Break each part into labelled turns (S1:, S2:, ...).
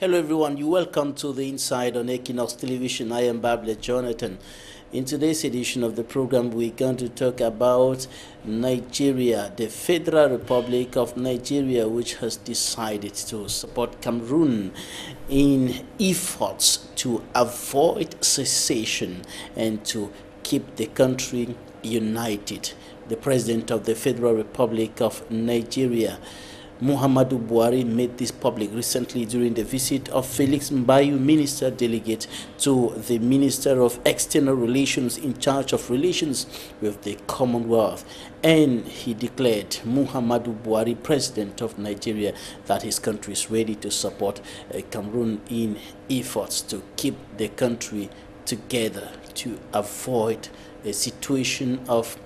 S1: Hello everyone, you welcome to the Inside on Equinoxe Television. I am Bablet Jonathan. In today's edition of the program, we're going to talk about Nigeria, the Federal Republic of Nigeria, which has decided to support Cameroon in efforts to avoid secession and to keep the country united. The President of the Federal Republic of Nigeria, Muhammadu Buhari, made this public recently during the visit of Felix Mbayu, Minister Delegate to the Minister of External Relations in charge of relations with the Commonwealth. And he declared, Muhammadu Buhari, President of Nigeria, that his country is ready to support Cameroon in efforts to keep the country together, to avoid a situation of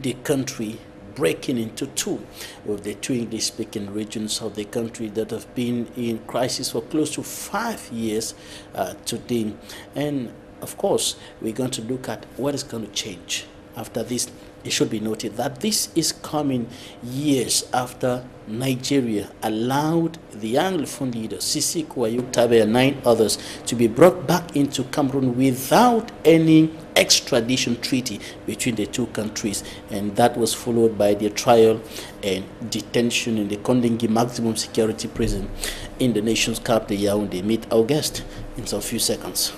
S1: the country breaking into two, with the two English-speaking regions of the country that have been in crisis for close to 5 years today. And of course, we're going to look at what is going to change after this. It should be noted that this is coming years after Nigeria allowed the Anglophone leader Sisi Tabe and 9 others to be brought back into Cameroon without any extradition treaty between the two countries, and that was followed by their trial and detention in the Kondingi maximum security prison in the nation's capital, Yaoundé. Meet our guest in some few seconds.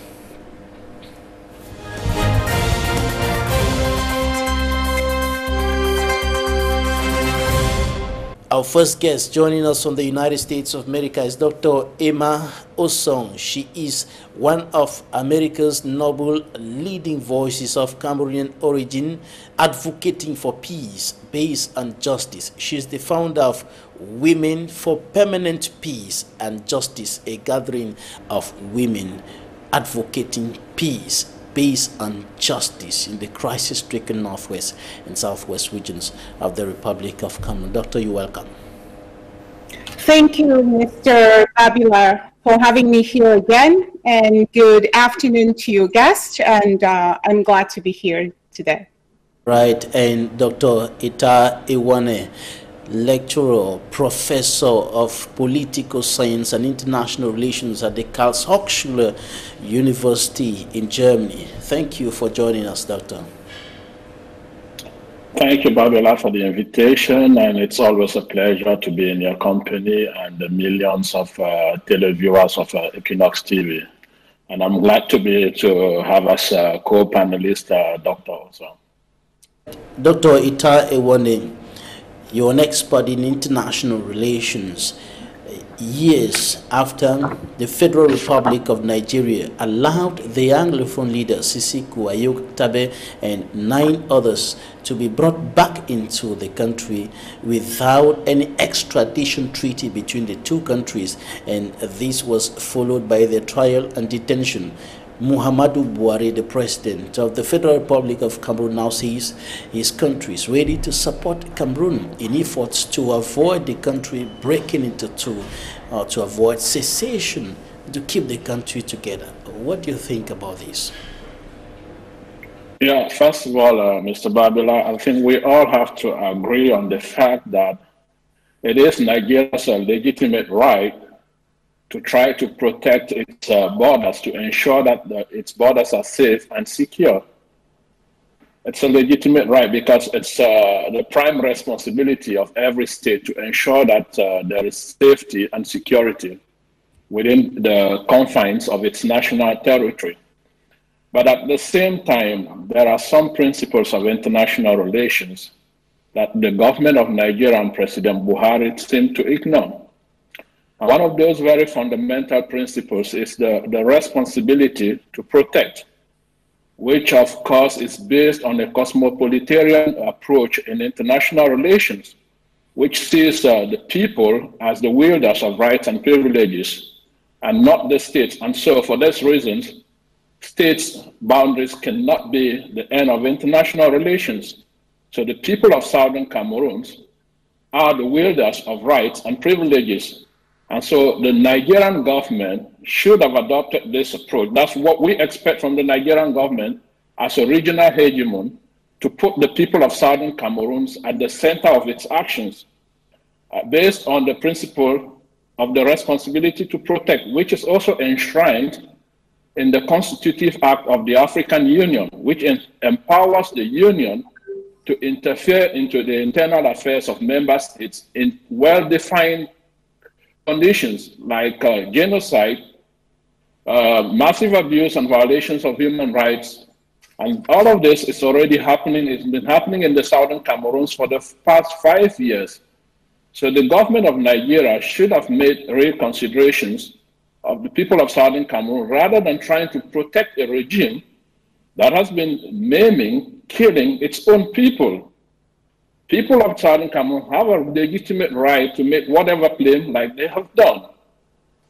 S1: Our first guest joining us from the United States of America is Dr. Osong. She is one of America's noble leading voices of Cameroonian origin, advocating for peace based on justice. She is the founder of Women for Permanent Peace and Justice, a gathering of women advocating peace based on justice in the crisis-stricken northwest and southwest regions of the Republic of Cameroon. Doctor, you're welcome.
S2: Thank you, Mr. Babula, for having me here again, and good afternoon to your guest, and I'm glad to be here today.
S1: Right, and Dr. Etah Ewane, lecturer, professor of political science and international relations at the Karlshochschule University in Germany. Thank you for joining us, Doctor.
S3: Thank you, Babula, for the invitation, and it's always a pleasure to be in your company and the millions of televiewers of Équinoxe TV. And I'm glad to be to have as co-panelist Dr. Osong.
S1: Dr. Etah Ewane, you're an expert in international relations. Years after the Federal Republic of Nigeria allowed the Anglophone leader Sisi Tabe and 9 others to be brought back into the country without any extradition treaty between the two countries, and this was followed by their trial and detention. Muhammadu Buhari, the President of the Federal Republic of Cameroon, now says his country is ready to support Cameroon in efforts to avoid the country breaking into two, to avoid secession, to keep the country together. What do you think about this?
S3: Yeah, first of all, Mr. Babula, I think we all have to agree on the fact that it is Nigeria's legitimate right to try to protect its borders, to ensure that its borders are safe and secure. It's a legitimate right because it's the prime responsibility of every state to ensure that there is safety and security within the confines of its national territory. But at the same time, there are some principles of international relations that the government of Nigeria and President Buhari seem to ignore. One of those very fundamental principles is the responsibility to protect, which of course is based on a cosmopolitan approach in international relations, which sees the people as the wielders of rights and privileges and not the states. And so for these reasons, states' boundaries cannot be the end of international relations. So the people of Southern Cameroon are the wielders of rights and privileges. And so the Nigerian government should have adopted this approach. That's what we expect from the Nigerian government as a regional hegemon, to put the people of Southern Cameroon at the center of its actions, based on the principle of the responsibility to protect, which is also enshrined in the Constitutive Act of the African Union, which empowers the Union to interfere into the internal affairs of member states in well-defined conditions like genocide, massive abuse and violations of human rights. And all of this is already happening. It's been happening in the southern Cameroons for the past 5 years. So the government of Nigeria should have made real considerations of the people of southern Cameroon rather than trying to protect a regime that has been maiming, killing its own people. People of southern Cameroon have a legitimate right to make whatever claim like they have done,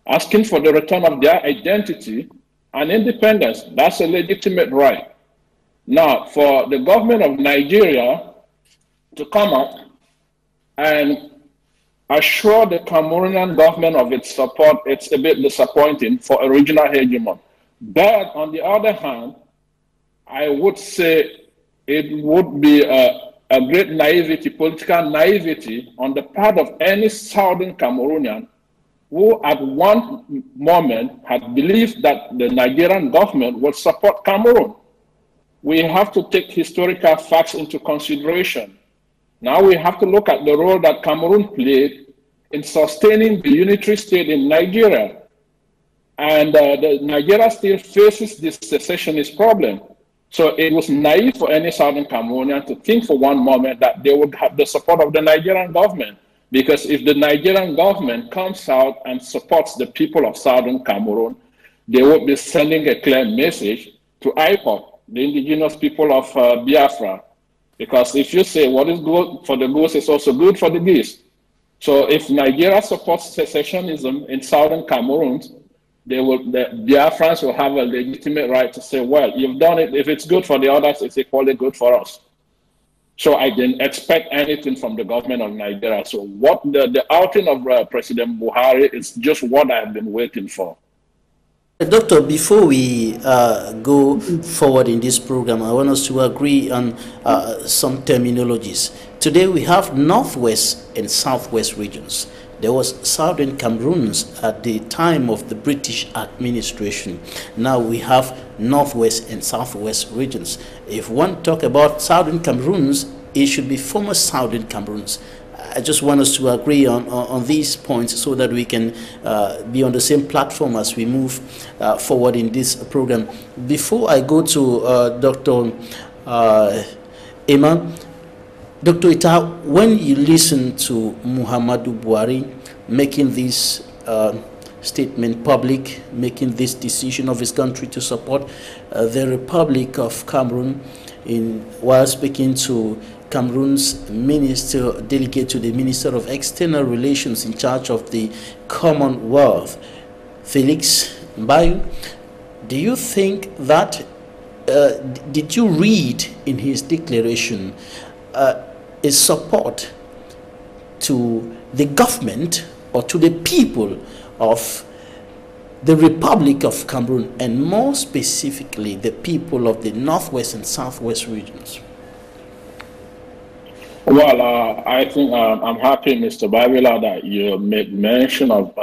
S3: asking for the return of their identity and independence. That's a legitimate right. Now, for the government of Nigeria to come up and assure the Cameroonian government of its support, it's a bit disappointing for a regional hegemon. But on the other hand, I would say it would be a great naivety, political naivety on the part of any southern Cameroonian who at one moment had believed that the Nigerian government would support Cameroon. We have to take historical facts into consideration. Now we have to look at the role that Cameroon played in sustaining the unitary state in Nigeria. And Nigeria still faces this secessionist problem. So it was naive for any southern Cameroonian to think for one moment that they would have the support of the Nigerian government. Because if the Nigerian government comes out and supports the people of southern Cameroon, they would be sending a clear message to IPOP, the indigenous people of Biafra. Because if you say what is good for the goose is also good for the geese. So if Nigeria supports secessionism in southern Cameroon, the Biafrans will have a legitimate right to say, well, you've done it. If it's good for the others, it's equally good for us. So I didn't expect anything from the government of Nigeria. So what the outing of President Buhari is just what I've been waiting for.
S1: Doctor, before we go forward in this program, I want us to agree on some terminologies. Today we have Northwest and Southwest regions. There was Southern Cameroons at the time of the British administration. Now we have Northwest and Southwest regions. If one talk about Southern Cameroons, it should be former Southern Cameroons. I just want us to agree on these points so that we can be on the same platform as we move forward in this program. Before I go to Dr. Emma, Dr. Etah, when you listen to Muhammadu Buhari making this statement public, making this decision of his country to support the Republic of Cameroon, while speaking to Cameroon's minister, delegate to the Minister of External Relations in charge of the Commonwealth, Felix Mbayu, do you think that, did you read in his declaration a support to the government or to the people of the Republic of Cameroon, and more specifically the people of the Northwest and Southwest regions?
S3: Well, I think I'm happy, Mr. Babila, that you made mention of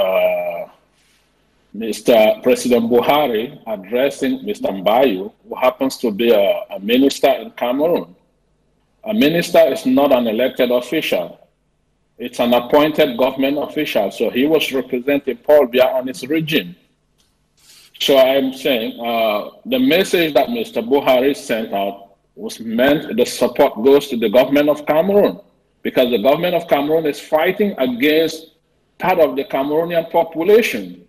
S3: Mr. President Buhari addressing Mr. Mbayu, who happens to be a minister in Cameroon. A minister is not an elected official. It's an appointed government official. So he was representing Paul Biya and his regime. So I'm saying the message that Mr. Buhari sent out was meant, the support goes to the government of Cameroon, because the government of Cameroon is fighting against part of the Cameroonian population.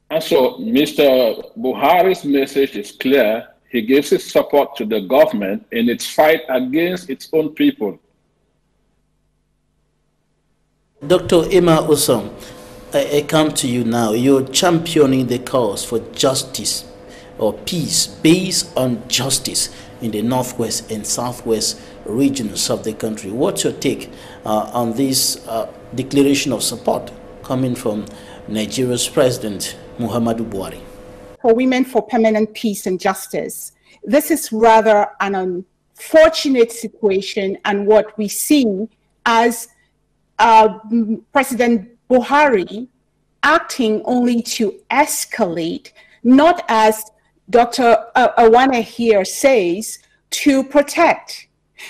S3: And so Mr. Buhari's message is clear. He gives his support to the government in its fight against its own people.
S1: Dr. Emma Osong, I come to you now. You're championing the cause for justice or peace based on justice in the Northwest and Southwest regions of the country. What's your take on this declaration of support coming from Nigeria's President Muhammadu Buhari?
S2: For Women for Permanent Peace and Justice, this is rather an unfortunate situation, and what we see as President Buhari acting only to escalate, not, as Dr. Ewane here says, to protect.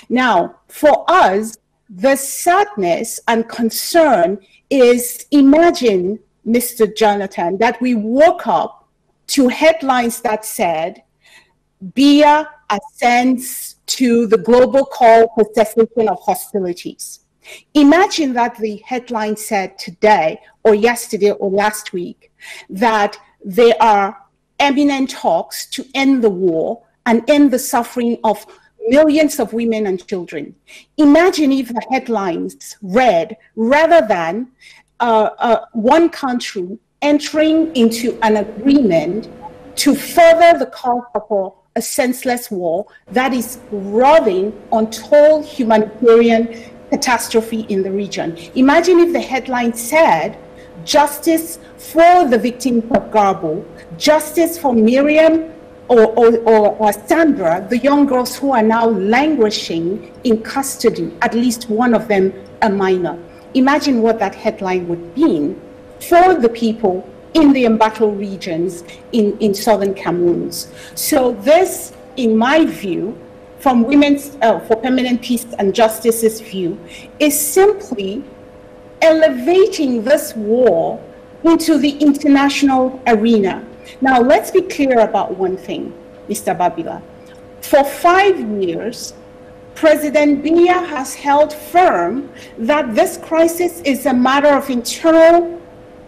S2: Now, for us, the sadness and concern is, imagine, Mr. Jonathan, that we woke up to headlines that said, Biya ascends to the global call for cessation of hostilities. Imagine that the headline said today or yesterday or last week that there are imminent talks to end the war and end the suffering of millions of women and children. Imagine if the headlines read, rather than one country entering into an agreement to further the cause of a senseless war that is robbing untold humanitarian catastrophe in the region. Imagine if the headline said, justice for the victims of Garbo, justice for Miriam or Sandra, the young girls who are now languishing in custody, at least one of them a minor. Imagine what that headline would mean for the people in the embattled regions in southern Cameroon. So this, in my view, from Women's for Permanent Peace and Justice's view, is simply elevating this war into the international arena. Now, let's be clear about one thing, Mr. Babila. For 5 years, President Biya has held firm that this crisis is a matter of internal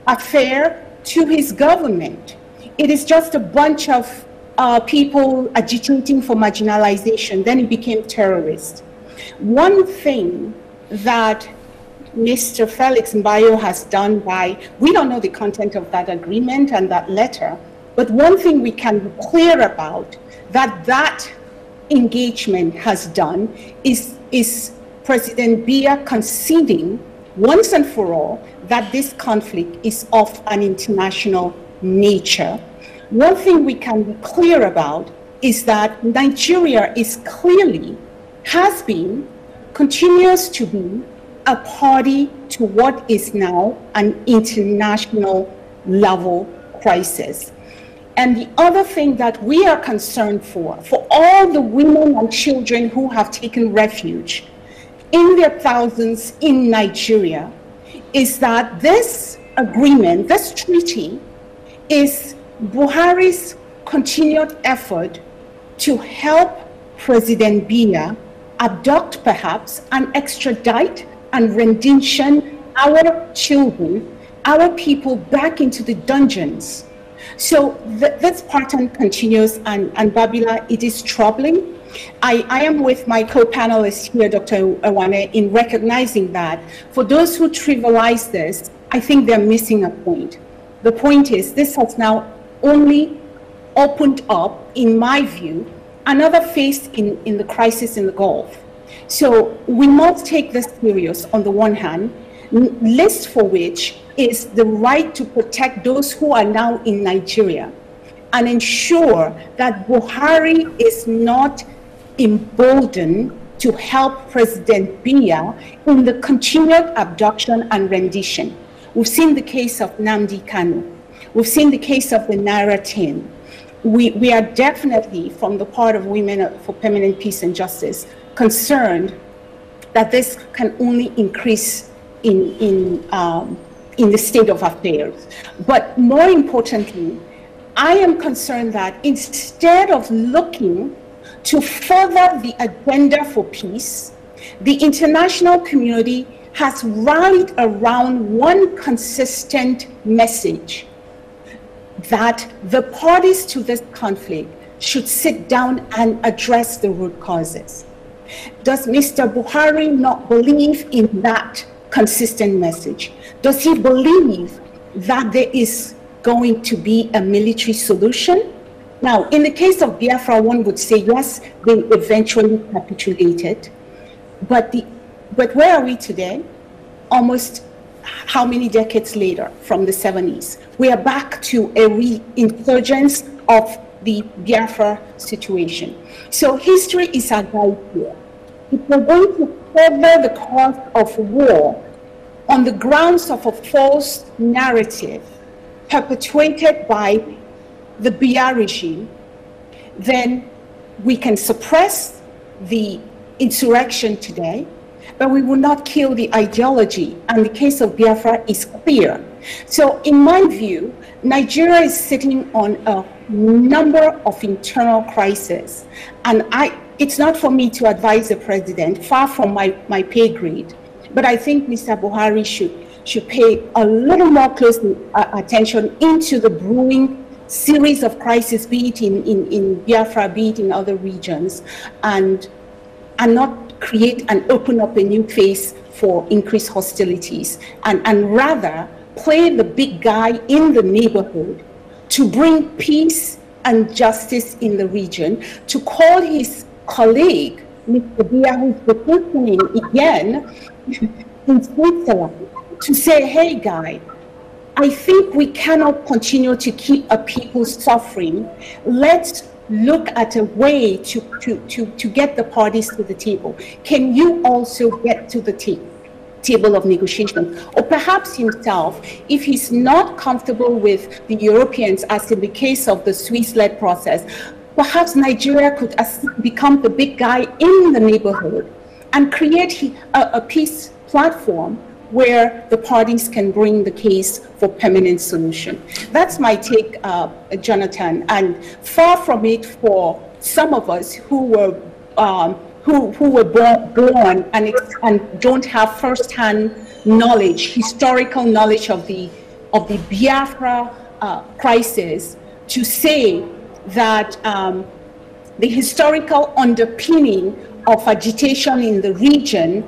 S2: affair to his government. It is just a bunch of people agitating for marginalization. Then he became terrorist. One thing that Mr. Felix Mbayo has done we don't know the content of that agreement and that letter, but one thing we can be clear about that engagement has done is President Biya conceding once and for all that this conflict is of an international nature. One thing we can be clear about is that Nigeria has been, continues to be, a party to what is now an international level crisis. And the other thing that we are concerned for all the women and children who have taken refuge in their thousands in Nigeria, is that this agreement, this treaty, is Buhari's continued effort to help President Biya abduct, perhaps, and extradite and rendition our children, our people back into the dungeons. So this pattern continues, and Babila, it is troubling. I am with my co-panelist here, Dr. Ewane, in recognizing that for those who trivialize this, I think they're missing a point. The point is, this has now only opened up, in my view, another phase in the crisis in the Gulf. So we must take this serious on the one hand, list for which is the right to protect those who are now in Nigeria and ensure that Buhari is not emboldened to help President Biya in the continued abduction and rendition. We've seen the case of Nnamdi Kanu. We've seen the case of the Naira tin. We are definitely, from the part of Women for Permanent Peace and Justice, concerned that this can only increase in the state of affairs. But more importantly, I am concerned that instead of looking to further the agenda for peace, the international community has rallied around one consistent message, that the parties to this conflict should sit down and address the root causes. Does Mr. Buhari not believe in that consistent message? Does he believe that there is going to be a military solution? Now, in the case of Biafra, one would say, yes, they eventually capitulated. But where are we today? Almost how many decades later from the 70s? We are back to a re-insurgence of the Biafra situation. So history is our guide here. If we're going to further the cause of war on the grounds of a false narrative, perpetuated by the Biya regime, then we can suppress the insurrection today, but we will not kill the ideology. And the case of Biafra is clear. So in my view, Nigeria is sitting on a number of internal crises. And it's not for me to advise the president, far from my pay grade. But I think Mr. Buhari should pay a little more close attention into the brewing series of crises, be it in Biafra, be it in other regions, and not create and open up a new phase for increased hostilities, and rather play the big guy in the neighborhood to bring peace and justice in the region, to call his colleague, Mr. Biya, who's vacationing again in Switzerland, to say, hey guy, I think we cannot continue to keep a people suffering. Let's look at a way to get the parties to the table. Can you also get to the table of negotiation? Or perhaps himself, if he's not comfortable with the Europeans, as in the case of the Swiss-led process, perhaps Nigeria could become the big guy in the neighborhood and create a peace platform where the parties can bring the case for permanent solution. That's my take, Jonathan. And far from it for some of us who were born and don't have first-hand knowledge, historical knowledge of the Biafra crisis, to say that the historical underpinning of agitation in the region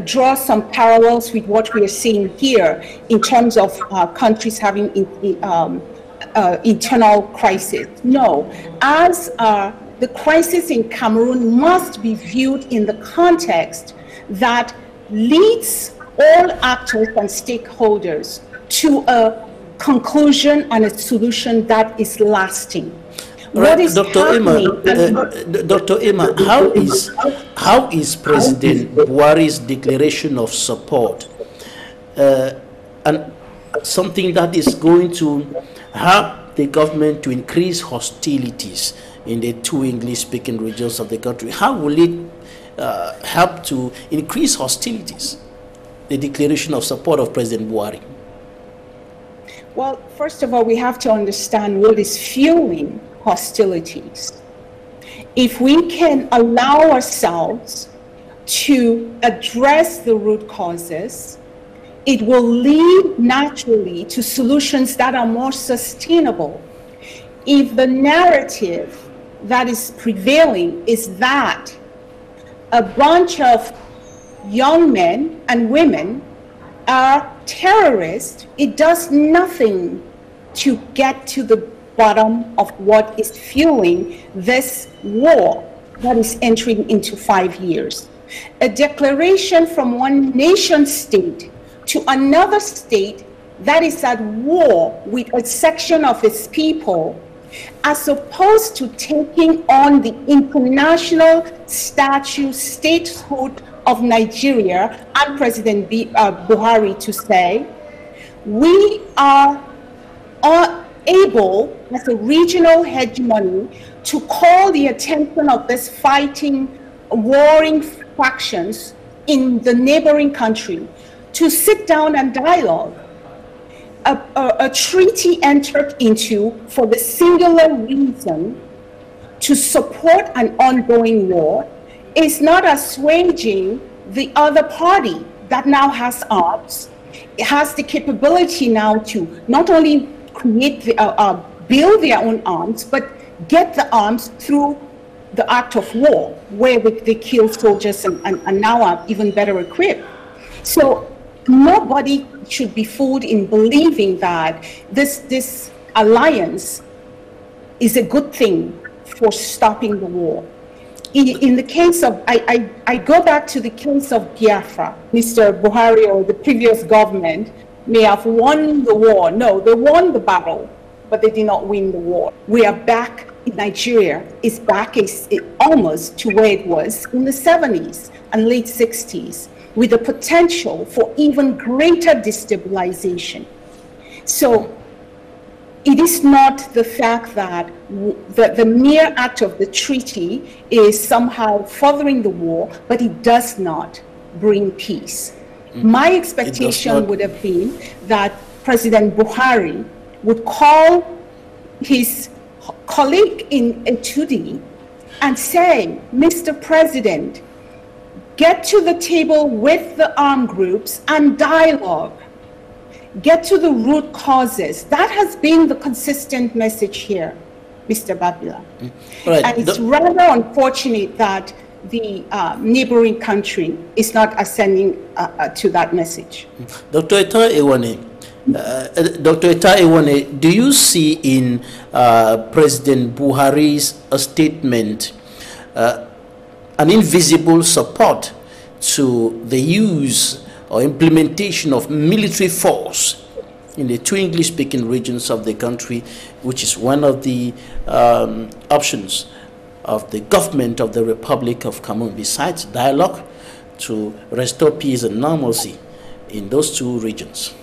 S2: draws some parallels with what we are seeing here in terms of countries having internal crisis. No, as the crisis in Cameroon must be viewed in the context that leads all actors and stakeholders to a conclusion and a solution that is lasting.
S1: Right, Dr. Emma, how is President Buhari's declaration of support and something that is going to help the government to increase hostilities in the two English-speaking regions of the country? How will it help to increase hostilities, the declaration of support of President Buhari?
S2: Well, first of all, we have to understand what is fueling hostilities. If we can allow ourselves to address the root causes, it will lead naturally to solutions that are more sustainable. If the narrative that is prevailing is that a bunch of young men and women are terrorists, it does nothing to get to the bottom of what is fueling this war that is entering into 5 years. A declaration from one nation state to another state that is at war with a section of its people, as opposed to taking on the international statehood of Nigeria and President Buhari to say, we are able, as a regional hegemony, to call the attention of this fighting, warring factions in the neighboring country to sit down and dialogue. A treaty entered into for the singular reason to support an ongoing war is not assuaging the other party that now has arms. It has the capability now to not only create build their own arms, but get the arms through the act of war, where they kill soldiers and now are even better equipped. So nobody should be fooled in believing that this alliance is a good thing for stopping the war. In the case of, I go back to the case of Biafra. Mr. Buhari or the previous government may have won the war. No, they won the battle, but they did not win the war. We are back in Nigeria, is back almost to where it was in the 70s and late 60s, with the potential for even greater destabilization. So it is not the fact that the mere act of the treaty is somehow furthering the war, but it does not bring peace. My expectation would have been that President Buhari would call his colleague in Etudi and say, Mr. President, get to the table with the armed groups and dialogue. Get to the root causes. That has been the consistent message here, Mr. Babila.
S1: Right.
S2: And it's rather unfortunate that the neighboring country is not ascending to that message.
S1: Dr. Etah Ewane, Dr. Etah Ewane, do you see in President Buhari's statement an invisible support to the use or implementation of military force in the two English-speaking regions of the country, which is one of the options of the government of the Republic of Cameroon, besides dialogue, to restore peace and normalcy in those two regions?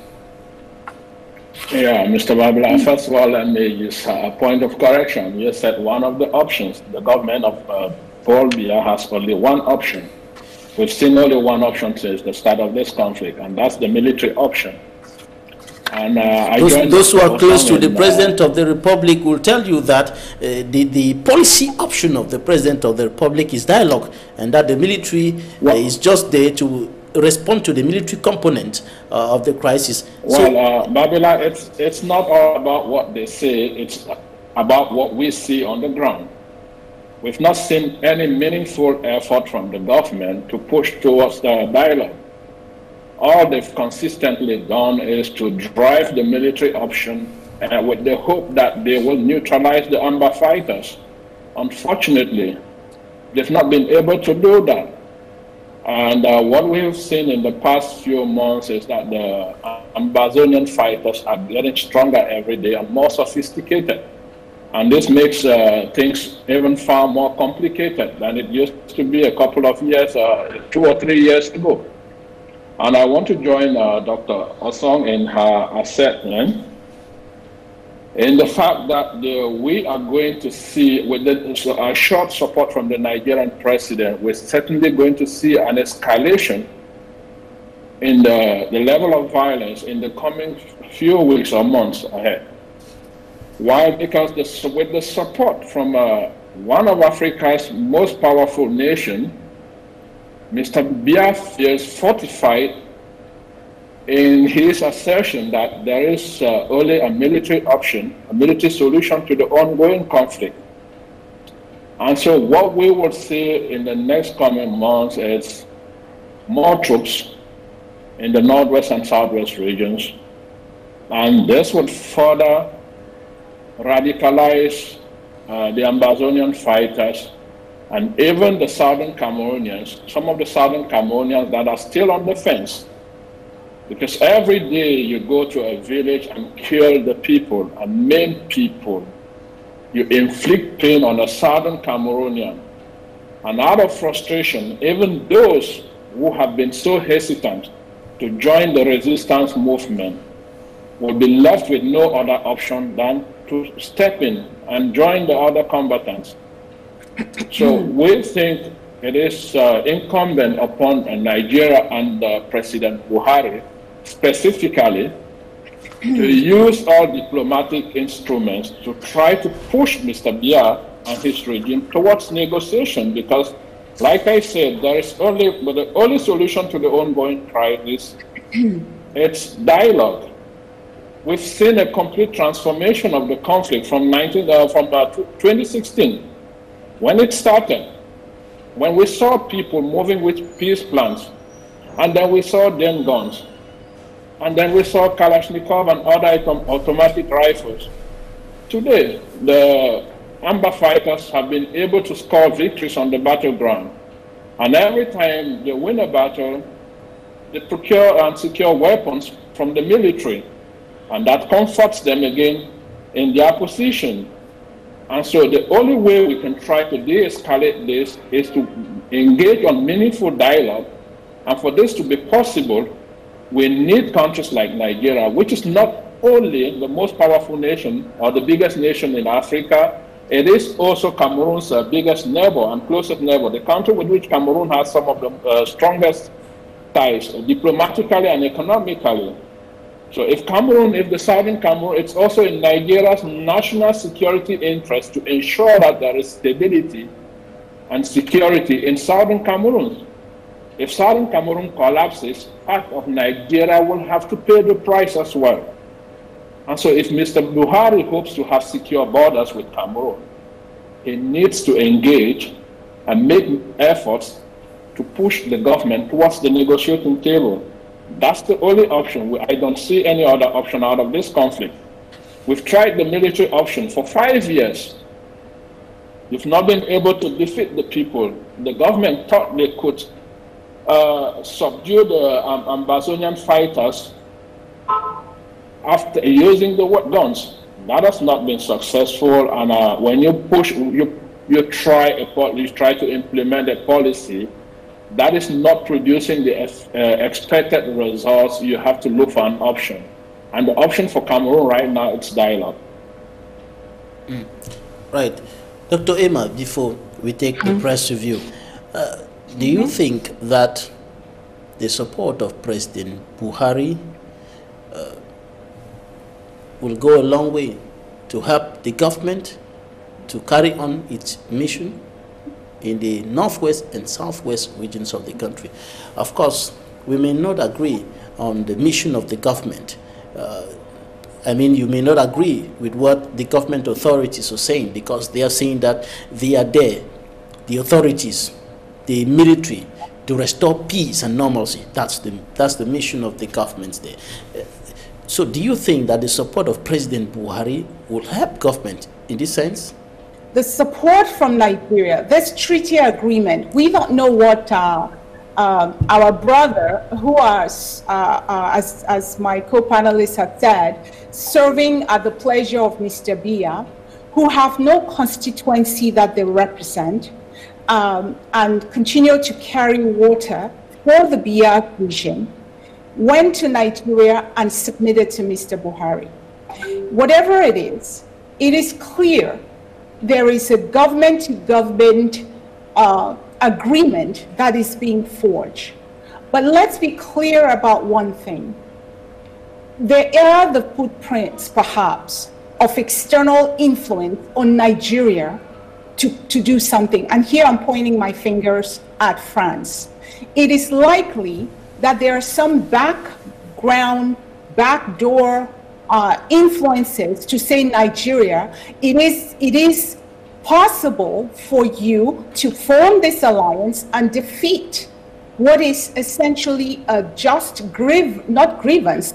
S3: Yeah, Mr. Babila, first of all, let me use a point of correction. You said one of the options. The government of Paul Biya has only one option. We've seen only one option since the start of this conflict, and that's the military option. And
S1: those who are close to the President of the Republic will tell you that the policy option of the President of the Republic is dialogue, and that the military is just there to respond to the military component of the crisis.
S3: Well, Babila, it's not all about what they say, it's about what we see on the ground. We've not seen any meaningful effort from the government to push towards the dialogue. All they've consistently done is to drive the military option with the hope that they will neutralize the Amba fighters. Unfortunately, they've not been able to do that. And what we've seen in the past few months is that the Ambazonian fighters are getting stronger every day and more sophisticated. And this makes things even far more complicated than it used to be a couple of years, 2 or 3 years ago. And I want to join Dr. Osong in her assessment in the fact that we are going to see, with a short support from the Nigerian president, we're certainly going to see an escalation in the level of violence in the coming few weeks or months ahead. Why? Because with the support from one of Africa's most powerful nations, Mr. Biya feels fortified in his assertion that there is only a military option, a military solution to the ongoing conflict. And so what we will see in the next coming months is more troops in the northwest and southwest regions. And this would further radicalize the Ambazonian fighters and even the southern Cameroonians, some of the southern Cameroonians that are still on the fence. Because every day you go to a village and kill the people and maim people, you inflict pain on a southern Cameroonian. And out of frustration, even those who have been so hesitant to join the resistance movement will be left with no other option than to step in and join the other combatants. So we think it is incumbent upon Nigeria and President Buhari specifically to use all diplomatic instruments to try to push Mr. Biya and his regime towards negotiation, because, like I said, there is the only solution to the ongoing crisis, it's dialogue. We've seen a complete transformation of the conflict from 2016, when it started, when we saw people moving with peace plans, and then we saw them guns, and then we saw Kalashnikov and other automatic rifles. Today, the Amba fighters have been able to score victories on the battleground. And every time they win a battle, they procure and secure weapons from the military. And that comforts them again in their position. And so the only way we can try to de-escalate this is to engage on meaningful dialogue. And for this to be possible, we need countries like Nigeria, which is not only the most powerful nation or the biggest nation in Africa, it is also Cameroon's biggest neighbor and closest neighbor, the country with which Cameroon has some of the strongest ties diplomatically and economically. So if the southern Cameroon, it's also in Nigeria's national security interest to ensure that there is stability and security in southern Cameroon. If southern Cameroon collapses, part of Nigeria will have to pay the price as well. And so if Mr. Buhari hopes to have secure borders with Cameroon, he needs to engage and make efforts to push the government towards the negotiating table. That's the only option. I don't see any other option out of this conflict. We've tried the military option for 5 years. You've not been able to defeat the people. The government thought they could subdue the Ambazonian fighters after using the guns. That has not been successful. And when you push, you try to implement a policy that is not producing the expected results, you have to look for an option. And the option for Cameroon right now, it's dialogue.
S1: Right. Dr. Emma, before we take the press review, do you think that the support of President Buhari will go a long way to help the government to carry on its mission in the northwest and southwest regions of the country? Of course, we may not agree on the mission of the government. I mean, you may not agree with what the government authorities are saying, because they are saying that they are there, the authorities, the military, to restore peace and normalcy. That's the mission of the governments there. So do you think that the support of President Buhari will help government in this sense?
S2: The support from Nigeria, this treaty agreement, we don't know what our brother, who as my co-panelists have said, serving at the pleasure of Mr. Biya, who have no constituency that they represent, and continue to carry water for the Biya regime, went to Nigeria and submitted to Mr. Buhari. Whatever it is clear there is a government-to-government agreement that is being forged. But let's be clear about one thing. There are the footprints, perhaps, of external influence on Nigeria to do something. And here I'm pointing my fingers at France. It is likely that there are some backdoor influences to say Nigeria, it is possible for you to form this alliance and defeat what is essentially a just grievance,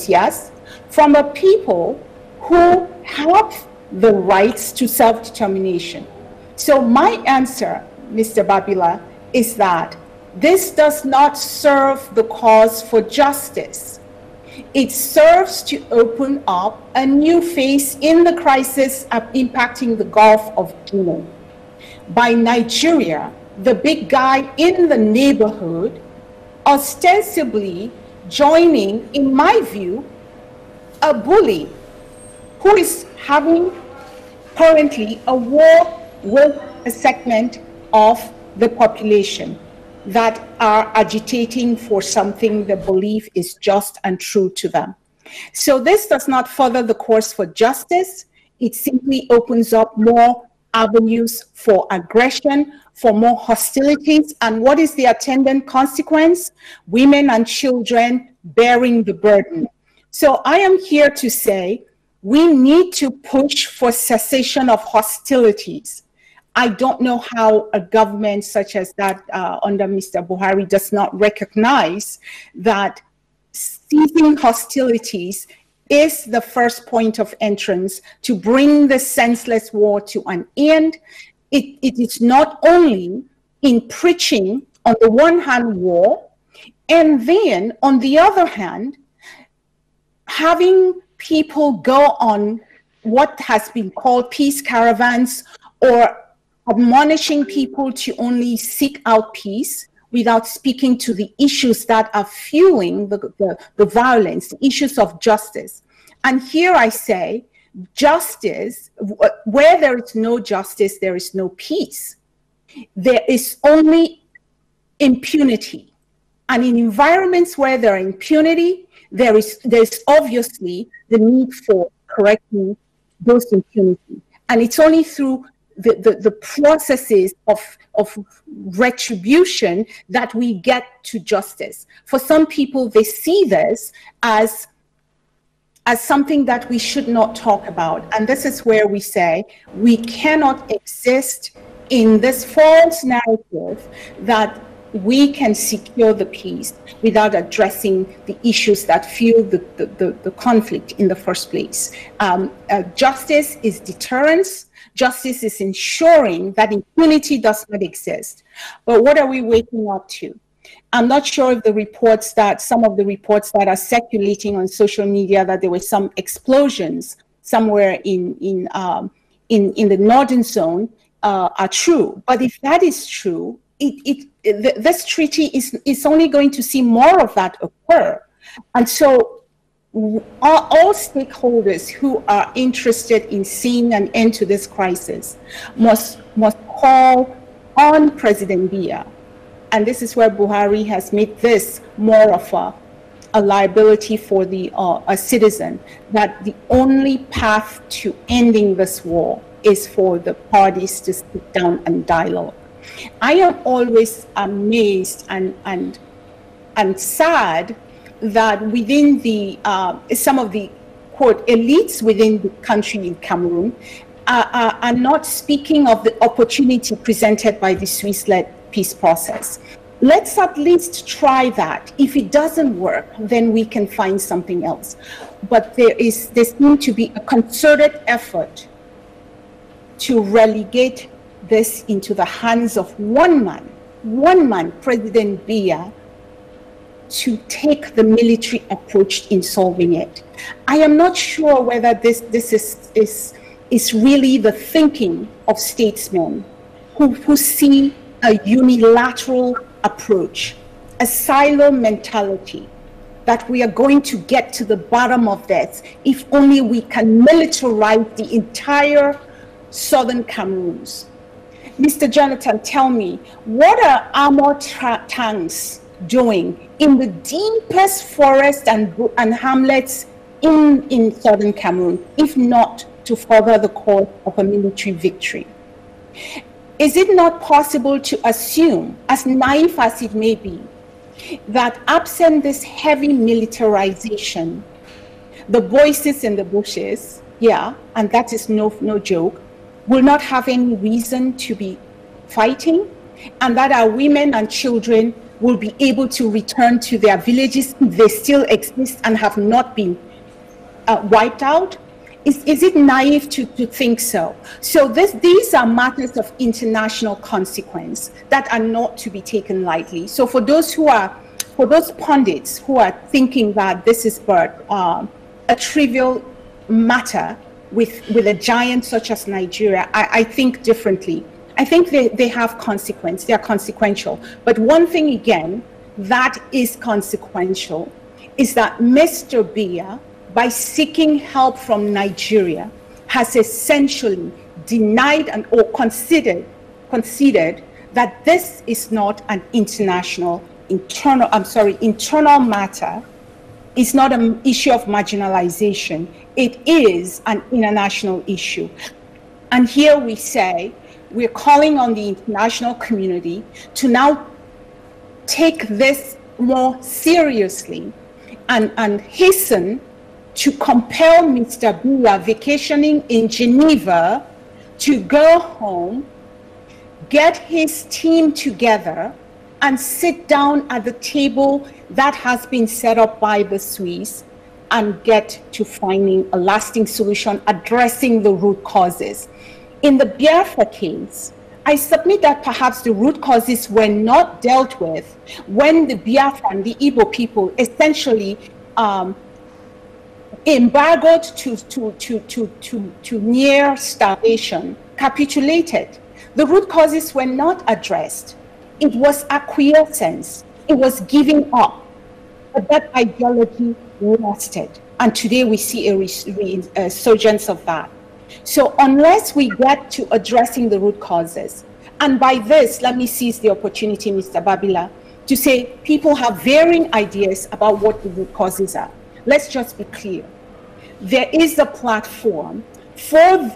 S2: yes, from a people who have the rights to self-determination. So my answer, Mr. Babila, is that this does not serve the cause for justice. It serves to open up a new phase in the crisis impacting the Gulf of Guinea. By Nigeria, the big guy in the neighborhood, ostensibly joining, in my view, a bully who is having currently a war with a segment of the population that are agitating for something they believe is just and true to them. So this does not further the course for justice. It simply opens up more avenues for aggression, for more hostilities. And what is the attendant consequence? Women and children bearing the burden. So I am here to say we need to push for cessation of hostilities. I don't know how a government such as that under Mr. Buhari does not recognize that ceasing hostilities is the first point of entrance to bring the senseless war to an end. It is not only in preaching, on the one hand, war, and then on the other hand, having people go on what has been called peace caravans, or admonishing people to only seek out peace without speaking to the issues that are fueling the violence, the issues of justice. And here I say, justice, where there is no justice, there is no peace. There is only impunity. And in environments where there is impunity, there's obviously the need for correcting those impunity. And it's only through the processes of retribution that we get to justice. For some people, they see this as something that we should not talk about. And this is where we say we cannot exist in this false narrative that we can secure the peace without addressing the issues that fuel the conflict in the first place. Justice is deterrence. Justice is ensuring that impunity does not exist. But what are we waking up to? I'm not sure if some of the reports that are circulating on social media that there were some explosions somewhere in the northern zone are true. But if that is true, this treaty is only going to see more of that occur. And so all stakeholders who are interested in seeing an end to this crisis must call on President Biya. And this is where Buhari has made this more of a liability for a citizen, that the only path to ending this war is for the parties to sit down and dialogue. I am always amazed and sad that within some of the, quote, elites within the country in Cameroon are not speaking of the opportunity presented by the Swiss-led peace process. Let's at least try that. If it doesn't work, then we can find something else. But there needs to be a concerted effort to relegate this into the hands of one man, President Biya, to take the military approach in solving it. I am not sure whether this is really the thinking of statesmen who see a unilateral approach, a silo mentality, that we are going to get to the bottom of this if only we can militarize the entire southern Cameroons. Mr. Jonathan, tell me, what are armored tanks doing in the deepest forest and hamlets in southern Cameroon, if not to further the cause of a military victory? Is it not possible to assume, as naive as it may be, that absent this heavy militarization, the voices in the bushes, yeah, and that is no joke, will not have any reason to be fighting, and that our women and children will be able to return to their villages if they still exist and have not been wiped out? Is it naive to think so? So these are matters of international consequence that are not to be taken lightly. So for those pundits who are thinking that this is but a trivial matter with a giant such as Nigeria, I think differently. I think they have consequence, they are consequential. But one thing again that is consequential is that Mr. Biya, by seeking help from Nigeria, has essentially denied or considered that this is not an internal matter. It's not an issue of marginalization. It is an international issue. And here we say, we're calling on the international community to now take this more seriously and hasten to compel Mr. Biya, vacationing in Geneva, to go home, get his team together, and sit down at the table that has been set up by the Swiss and get to finding a lasting solution, addressing the root causes. In the Biafra case, I submit that perhaps the root causes were not dealt with when the Biafra and the Igbo people essentially embargoed to near starvation, capitulated. The root causes were not addressed. it was acquiescence, it was giving up. But that ideology lasted. And today we see a resurgence of that. So unless we get to addressing the root causes, and by this, let me seize the opportunity, Mr. Babila, to say people have varying ideas about what the root causes are. Let's just be clear. There is a platform for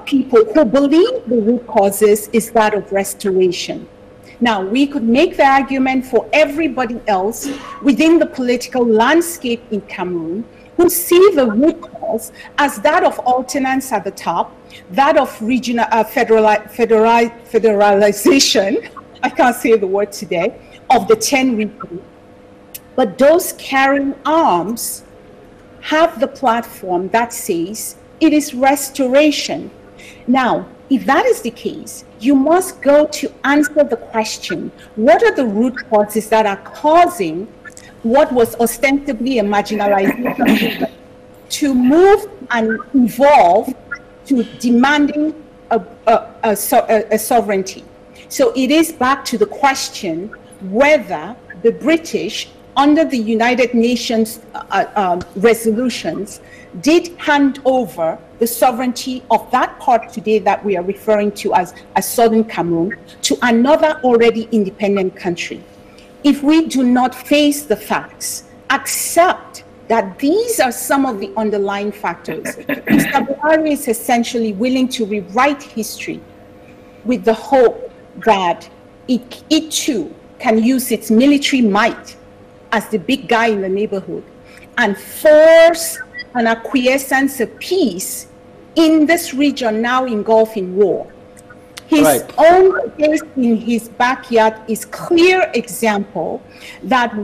S2: people who believe the root causes is that of restoration. Now, we could make the argument for everybody else within the political landscape in Cameroon who see the root cause as that of alternance at the top, that of regional federalization, I can't say the word today, of the 10 regions. But those carrying arms have the platform that says it is restoration. Now, if that is the case, you must go to answer the question, what are the root causes that are causing what was ostensibly a marginalization to move and evolve to demanding a sovereignty? So it is back to the question whether the British, under the United Nations resolutions, did hand over the sovereignty of that part today that we are referring to as Southern Cameroon to another already independent country. If we do not face the facts, accept that these are some of the underlying factors, Mr. Buhari is essentially willing to rewrite history with the hope that it too can use its military might as the big guy in the neighborhood and force an acquiescence of peace in this region now engulfed in war. His own case in his backyard is clear example that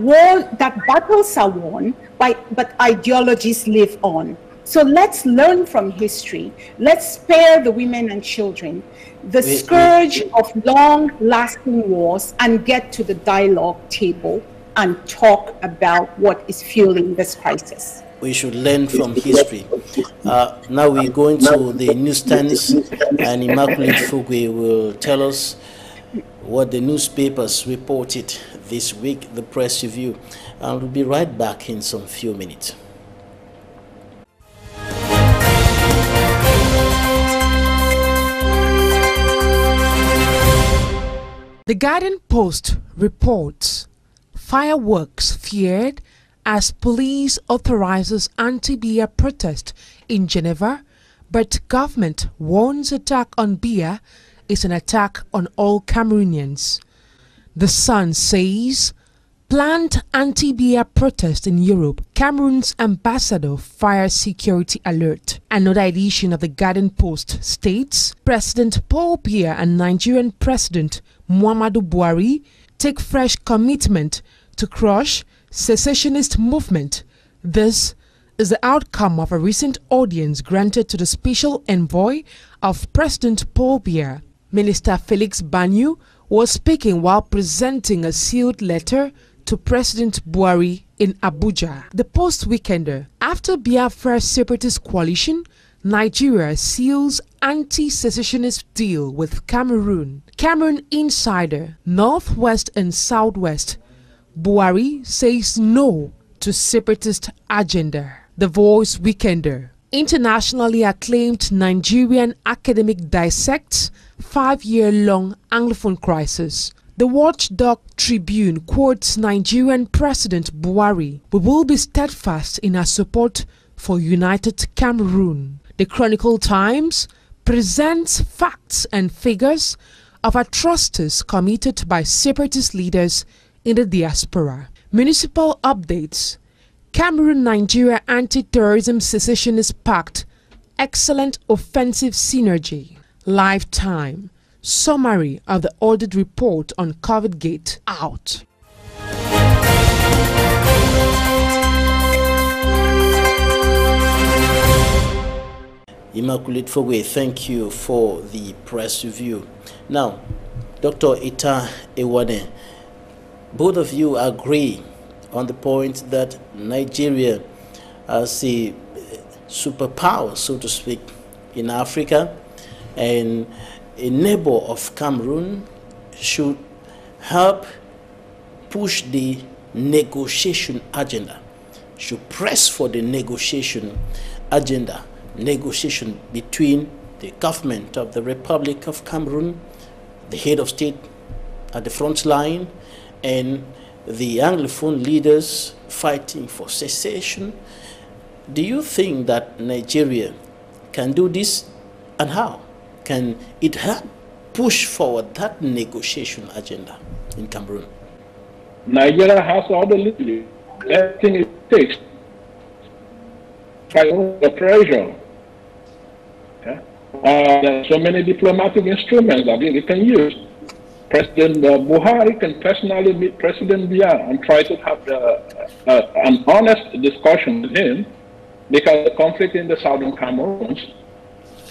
S2: battles are won, but ideologies live on. So let's learn from history. Let's spare the women and children the scourge of long-lasting wars and get to the dialogue table and talk about what is fueling this crisis.
S1: We should learn from history. Now we're going to the newsstands, and Immaculate Fugwe will tell us what the newspapers reported this week, the press review. And we'll be right back in some few minutes.
S4: The Guardian Post reports fireworks feared as police authorizes anti-beer protest in Geneva, but government warns attack on beer is an attack on all Cameroonians. The Sun says planned anti-beer protest in Europe, Cameroon's ambassador fires security alert. Another edition of the Guardian Post states President Paul Biya and Nigerian President Muhammadu Buhari take fresh commitment to crush secessionist movement. This is the outcome of a recent audience granted to the special envoy of President Paul Biya. Minister Felix Banyu was speaking while presenting a sealed letter to President Buhari in Abuja. The Post-Weekender. After Biafra's separatist coalition, Nigeria seals anti-secessionist deal with Cameroon. Cameroon Insider. Northwest and Southwest. Buhari says no to separatist agenda. The Voice Weekender. Internationally acclaimed Nigerian academic dissects 5-year-long Anglophone crisis. The Watchdog Tribune quotes Nigerian President Buhari: "We will be steadfast in our support for united Cameroon." The Chronicle Times presents facts and figures of atrocities committed by separatist leaders in the diaspora. Municipal updates. Cameroon-Nigeria Anti-Terrorism Secessionist Pact. Excellent offensive synergy. Lifetime. Summary of the audit report on COVID Gate out.
S1: Immaculate Fugwe, thank you for the press review. Now, Dr. Etah, Ewane, both of you agree on the point that Nigeria as a superpower, so to speak, in Africa, and a neighbor of Cameroon should help push the negotiation agenda, should press for the negotiation agenda, negotiation between the government of the Republic of Cameroon, the head of state at the front line, and the Anglophone leaders fighting for secession. Do you think that Nigeria can do this, and how can it help push forward that negotiation agenda in Cameroon?
S3: Nigeria has all the leadership, everything it takes. Try the pressure. Okay? There are so many diplomatic instruments that it can use. President Buhari can personally meet President Biya and try to have an honest discussion with him, because the conflict in the southern Cameroon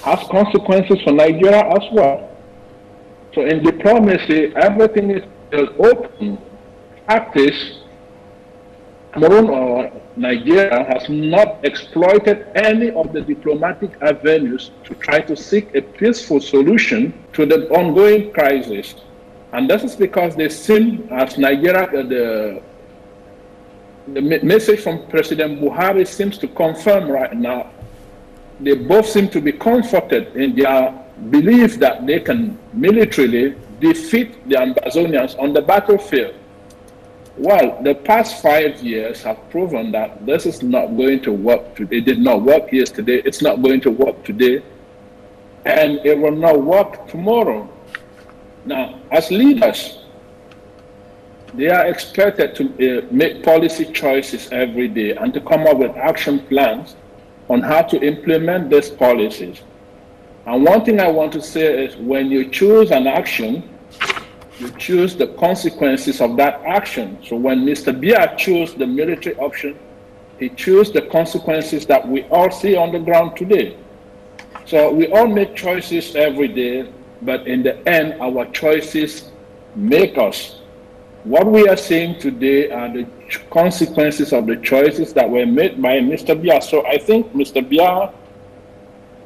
S3: has consequences for Nigeria as well. So in diplomacy, everything is open. Practice, Cameroon or Nigeria has not exploited any of the diplomatic avenues to try to seek a peaceful solution to the ongoing crisis. And this is because they seem, as Nigeria, the message from President Buhari seems to confirm right now, they both seem to be comforted in their belief that they can militarily defeat the Amazonians on the battlefield. Well, the past 5 years have proven that this is not going to work today. It did not work yesterday. It's not going to work today. And it will not work tomorrow. Now, as leaders, they are expected to make policy choices every day and to come up with action plans on how to implement these policies. And one thing I want to say is, when you choose an action, you choose the consequences of that action. So when Mr. Biya chose the military option, he chose the consequences that we all see on the ground today. So we all make choices every day, but in the end, our choices make us. What we are seeing today are the consequences of the choices that were made by Mr. Biya. So I think Mr. Biya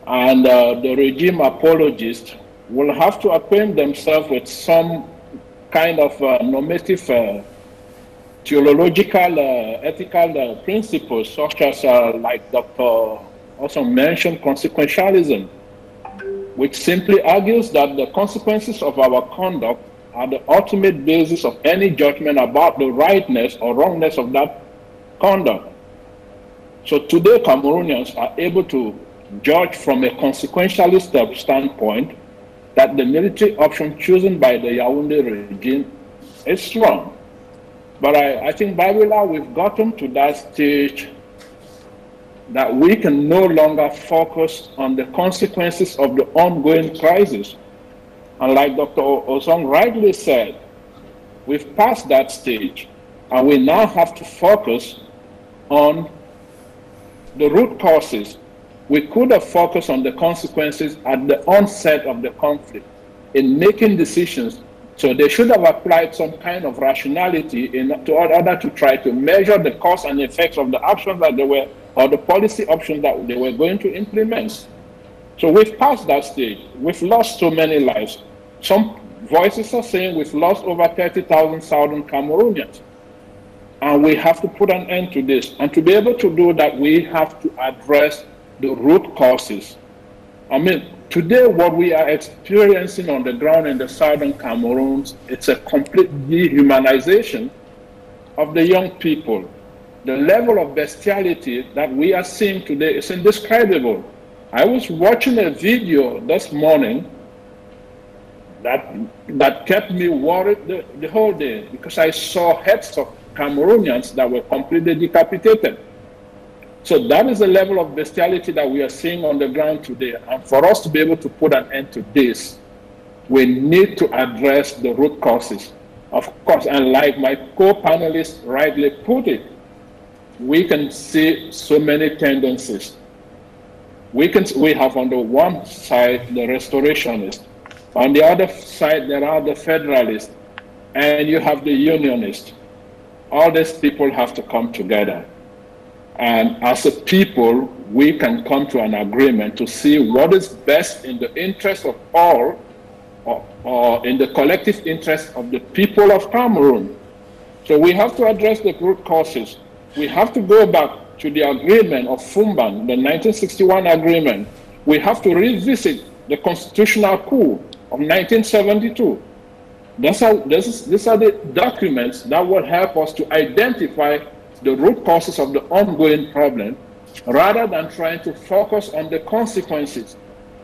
S3: and the regime apologists will have to acquaint themselves with some kind of normative, theological, ethical principles, such as, like Dr. Osong mentioned, consequentialism, which simply argues that the consequences of our conduct are the ultimate basis of any judgment about the rightness or wrongness of that conduct. So today, Cameroonians are able to judge from a consequentialist standpoint that the military option chosen by the Yaoundé regime is wrong. But I think by now we've gotten to that stage that we can no longer focus on the consequences of the ongoing crisis. And like Dr. Osong rightly said, we've passed that stage, and we now have to focus on the root causes. We could have focused on the consequences at the onset of the conflict in making decisions. So they should have applied some kind of rationality in order to try to measure the cause and effects of the actions that they were, or the policy options that they were going to implement. So we've passed that stage. We've lost so many lives. Some voices are saying we've lost over 30,000 Southern Cameroonians. And we have to put an end to this. And to be able to do that, we have to address the root causes. I mean, today what we are experiencing on the ground in the Southern Cameroon, it's a complete dehumanization of the young people. The level of bestiality that we are seeing today is indescribable. I was watching a video this morning that kept me worried the whole day, because I saw heads of Cameroonians that were completely decapitated. So that is the level of bestiality that we are seeing on the ground today. And for us to be able to put an end to this, we need to address the root causes. Of course, and like my co-panelists rightly put it, we can see so many tendencies. We have on the one side the restorationists. On the other side, there are the federalists. And you have the unionists. All these people have to come together. And as a people, we can come to an agreement to see what is best in the interest of all or in the collective interest of the people of Cameroon. So we have to address the root causes. We have to go back to the agreement of Fumban, the 1961 agreement. We have to revisit the constitutional coup of 1972. These are the documents that will help us to identify the root causes of the ongoing problem, rather than trying to focus on the consequences.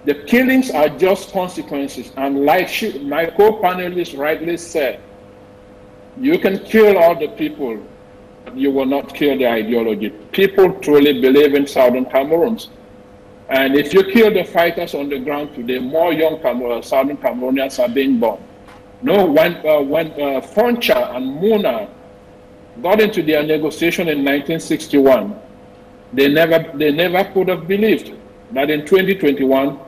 S3: The killings are just consequences, and like my co-panelist rightly said, you can kill all the people, but you will not kill the ideology. People truly believe in Southern Cameroons. And if you kill the fighters on the ground today, more young Southern Cameroonians are being born. No, when Foncha and Muna got into their negotiation in 1961, they never could have believed that in 2021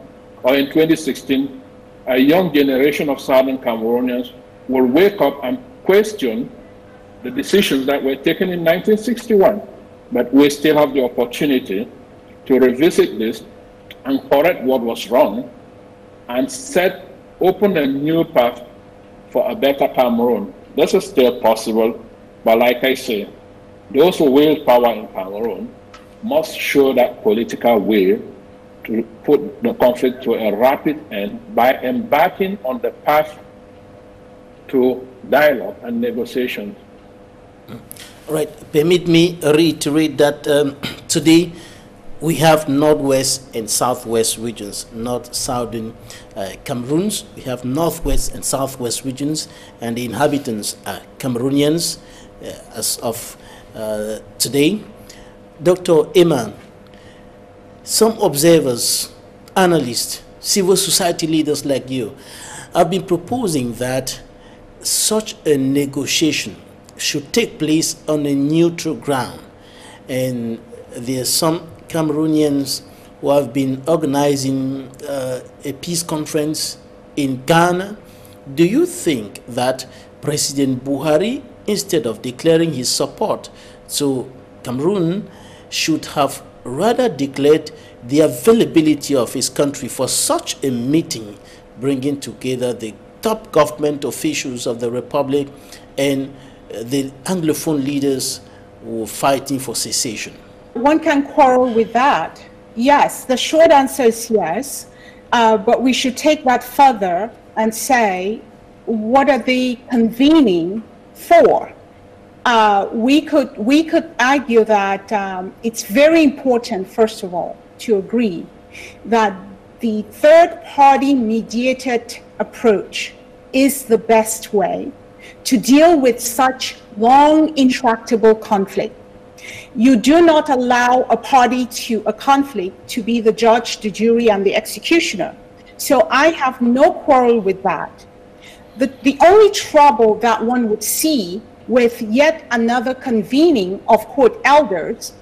S3: or in 2016, a young generation of Southern Cameroonians will wake up and question the decisions that were taken in 1961. But we still have the opportunity to revisit this and correct what was wrong and open a new path for a better Cameroon. This is still possible, but like I say, those who wield power in Cameroon must show that political will to put the conflict to a rapid end by embarking on the path to dialogue and negotiations.
S1: Right. Permit me reiterate that today we have northwest and southwest regions, north-southern Cameroons. We have northwest and southwest regions, and the inhabitants are Cameroonians as of today. Dr. Eman, some observers, analysts, civil society leaders like you have been proposing that such a negotiation should take place on a neutral ground. And there are some Cameroonians who have been organizing a peace conference in Ghana. Do you think that President Buhari, instead of declaring his support to Cameroon, should have rather declared the availability of his country for such a meeting, bringing together the top government officials of the Republic and the Anglophone leaders who are fighting for cessation?
S2: One can quarrel with that. Yes, the short answer is yes, but we should take that further and say, what are they convening for? We could argue that it's very important, first of all, to agree that the third-party mediated approach is the best way to deal with such long, intractable conflict. You do not allow a party to a conflict to be the judge, the jury, and the executioner. So I have no quarrel with that. The only trouble that one would see with yet another convening of, quote, elders,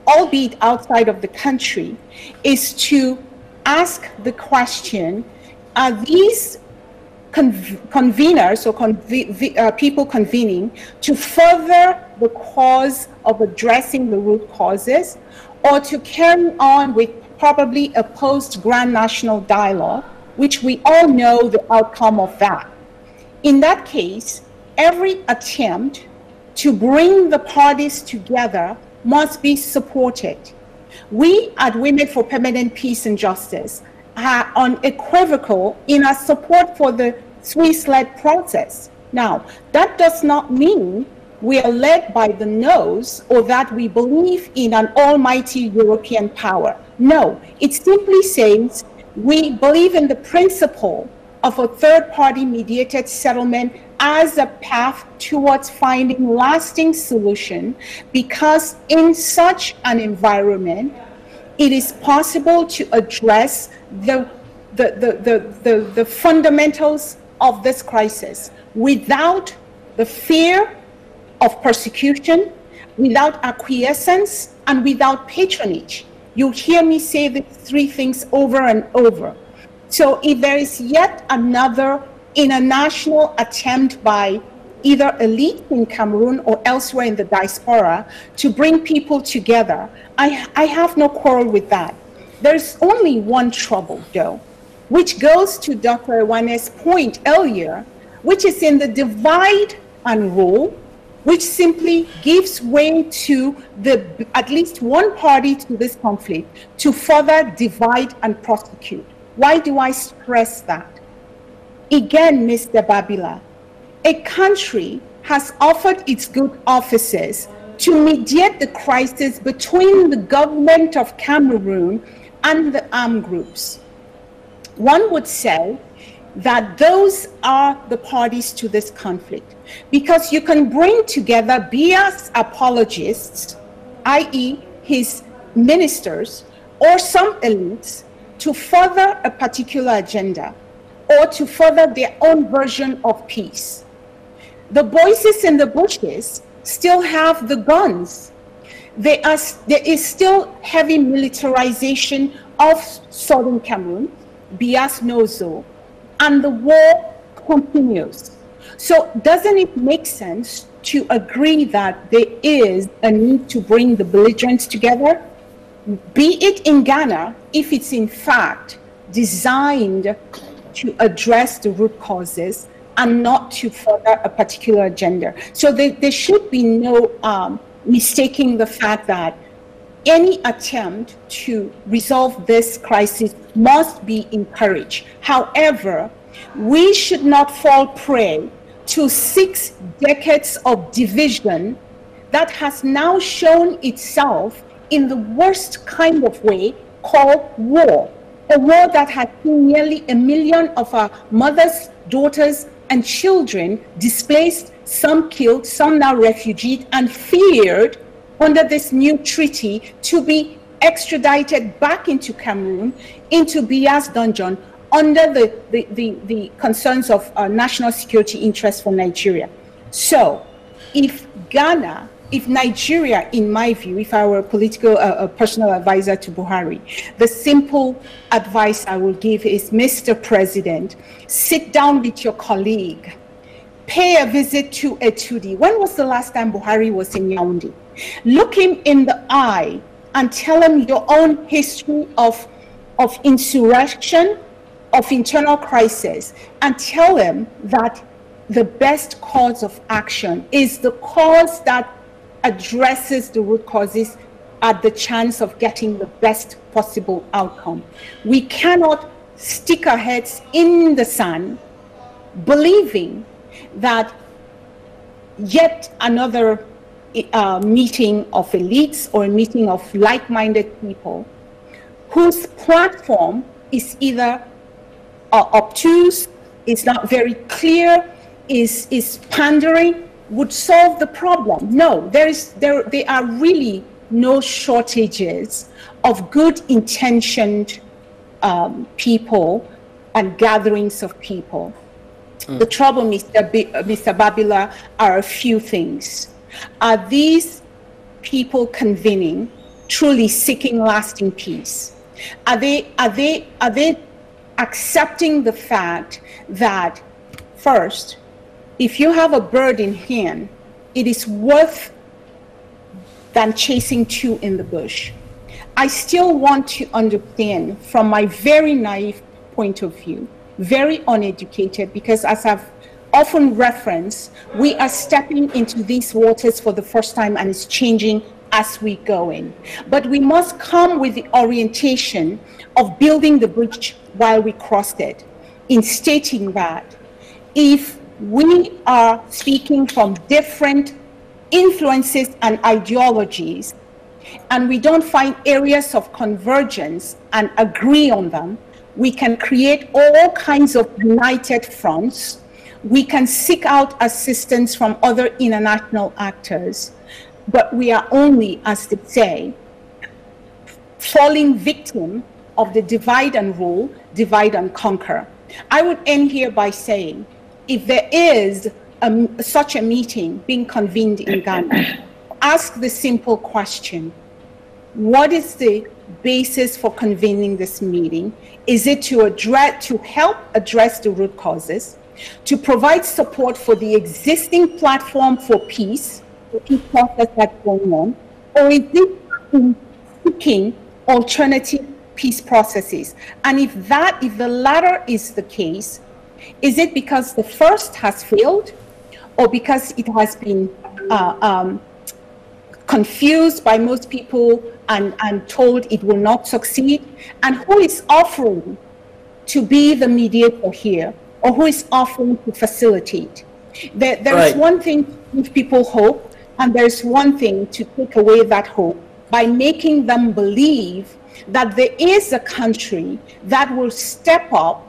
S2: albeit outside of the country, is to ask the question, are these conveners or people convening to further the cause of addressing the root causes, or to carry on with probably a post-Grand National Dialogue, which we all know the outcome of that? In that case, every attempt to bring the parties together must be supported. We at Women for Permanent Peace and Justice are unequivocal in our support for the Swiss-led process. Now, that does not mean we are led by the nose or that we believe in an almighty European power. No, it simply says we believe in the principle of a third-party mediated settlement as a path towards finding lasting solution, because in such an environment, it is possible to address the fundamentals of this crisis without the fear of persecution, without acquiescence, and without patronage. You'll hear me say these three things over and over. So if there is yet another international attempt by either elites in Cameroon or elsewhere in the diaspora to bring people together, I have no quarrel with that. There's only one trouble, though. which goes to Dr. Ewane's point earlier, which is in the divide and rule, which simply gives way to at least one party to this conflict to further divide and prosecute. Why do I stress that? Again, Mr. Babila, a country has offered its good offices to mediate the crisis between the government of Cameroon and the armed groups. One would say that those are the parties to this conflict, because you can bring together Bia's apologists, i.e. his ministers, or some elites, to further a particular agenda, or to further their own version of peace. The voices in the bushes still have the guns. There is still heavy militarization of southern Cameroon, Bias knows so, and the war continues. So doesn't it make sense to agree that there is a need to bring the belligerents together? Be it in Ghana, if it's in fact designed to address the root causes and not to further a particular agenda. So there should be no mistaking the fact that any attempt to resolve this crisis must be encouraged. However, we should not fall prey to 6 decades of division that has now shown itself in the worst kind of way called war. A war that has seen nearly 1 million of our mothers, daughters, and children displaced, some killed, some now refugees, and feared under this new treaty to be extradited back into Cameroon, into Bia's dungeon, under the concerns of national security interests for Nigeria. So if Ghana, if Nigeria, in my view, if I were a personal advisor to Buhari, the simple advice I will give is, Mr. President, sit down with your colleague, pay a visit to Etudi. When was the last time Buhari was in Yaoundé? Look him in the eye and tell him your own history of insurrection, of internal crisis, and tell him that the best course of action is the cause that addresses the root causes at the chance of getting the best possible outcome. We cannot stick our heads in the sand believing that yet another meeting of elites or a meeting of like-minded people whose platform is either obtuse, is not very clear, is pandering, would solve the problem. No, there are really no shortages of good intentioned people and gatherings of people. The trouble, Mr. Babila, are a few things. Are these people convening truly seeking lasting peace? Are they accepting the fact that, first, if you have a bird in hand, it is worth than chasing 2 in the bush? I still want to understand, from my very naive point of view, very uneducated, because as I've often referenced, we are stepping into these waters for the first time and it's changing as we go in. But we must come with the orientation of building the bridge while we cross it, in stating that if we are speaking from different influences and ideologies, and we don't find areas of convergence and agree on them, we can create all kinds of united fronts. We can seek out assistance from other international actors, but we are only, as they say, falling victim of the divide and rule, divide and conquer. I would end here by saying, if there is such a meeting being convened in Ghana, ask the simple question: what is the basis for convening this meeting? Is it to help address the root causes, to provide support for the existing platform for peace, the peace process that's going on, or is it in seeking alternative peace processes? And if the latter is the case, is it because the first has failed, or because it has been confused by most people and told it will not succeed? And who is offering to be the mediator here, or who is offering to facilitate? There is one thing to give people hope, and there's one thing to take away that hope by making them believe that there is a country that will step up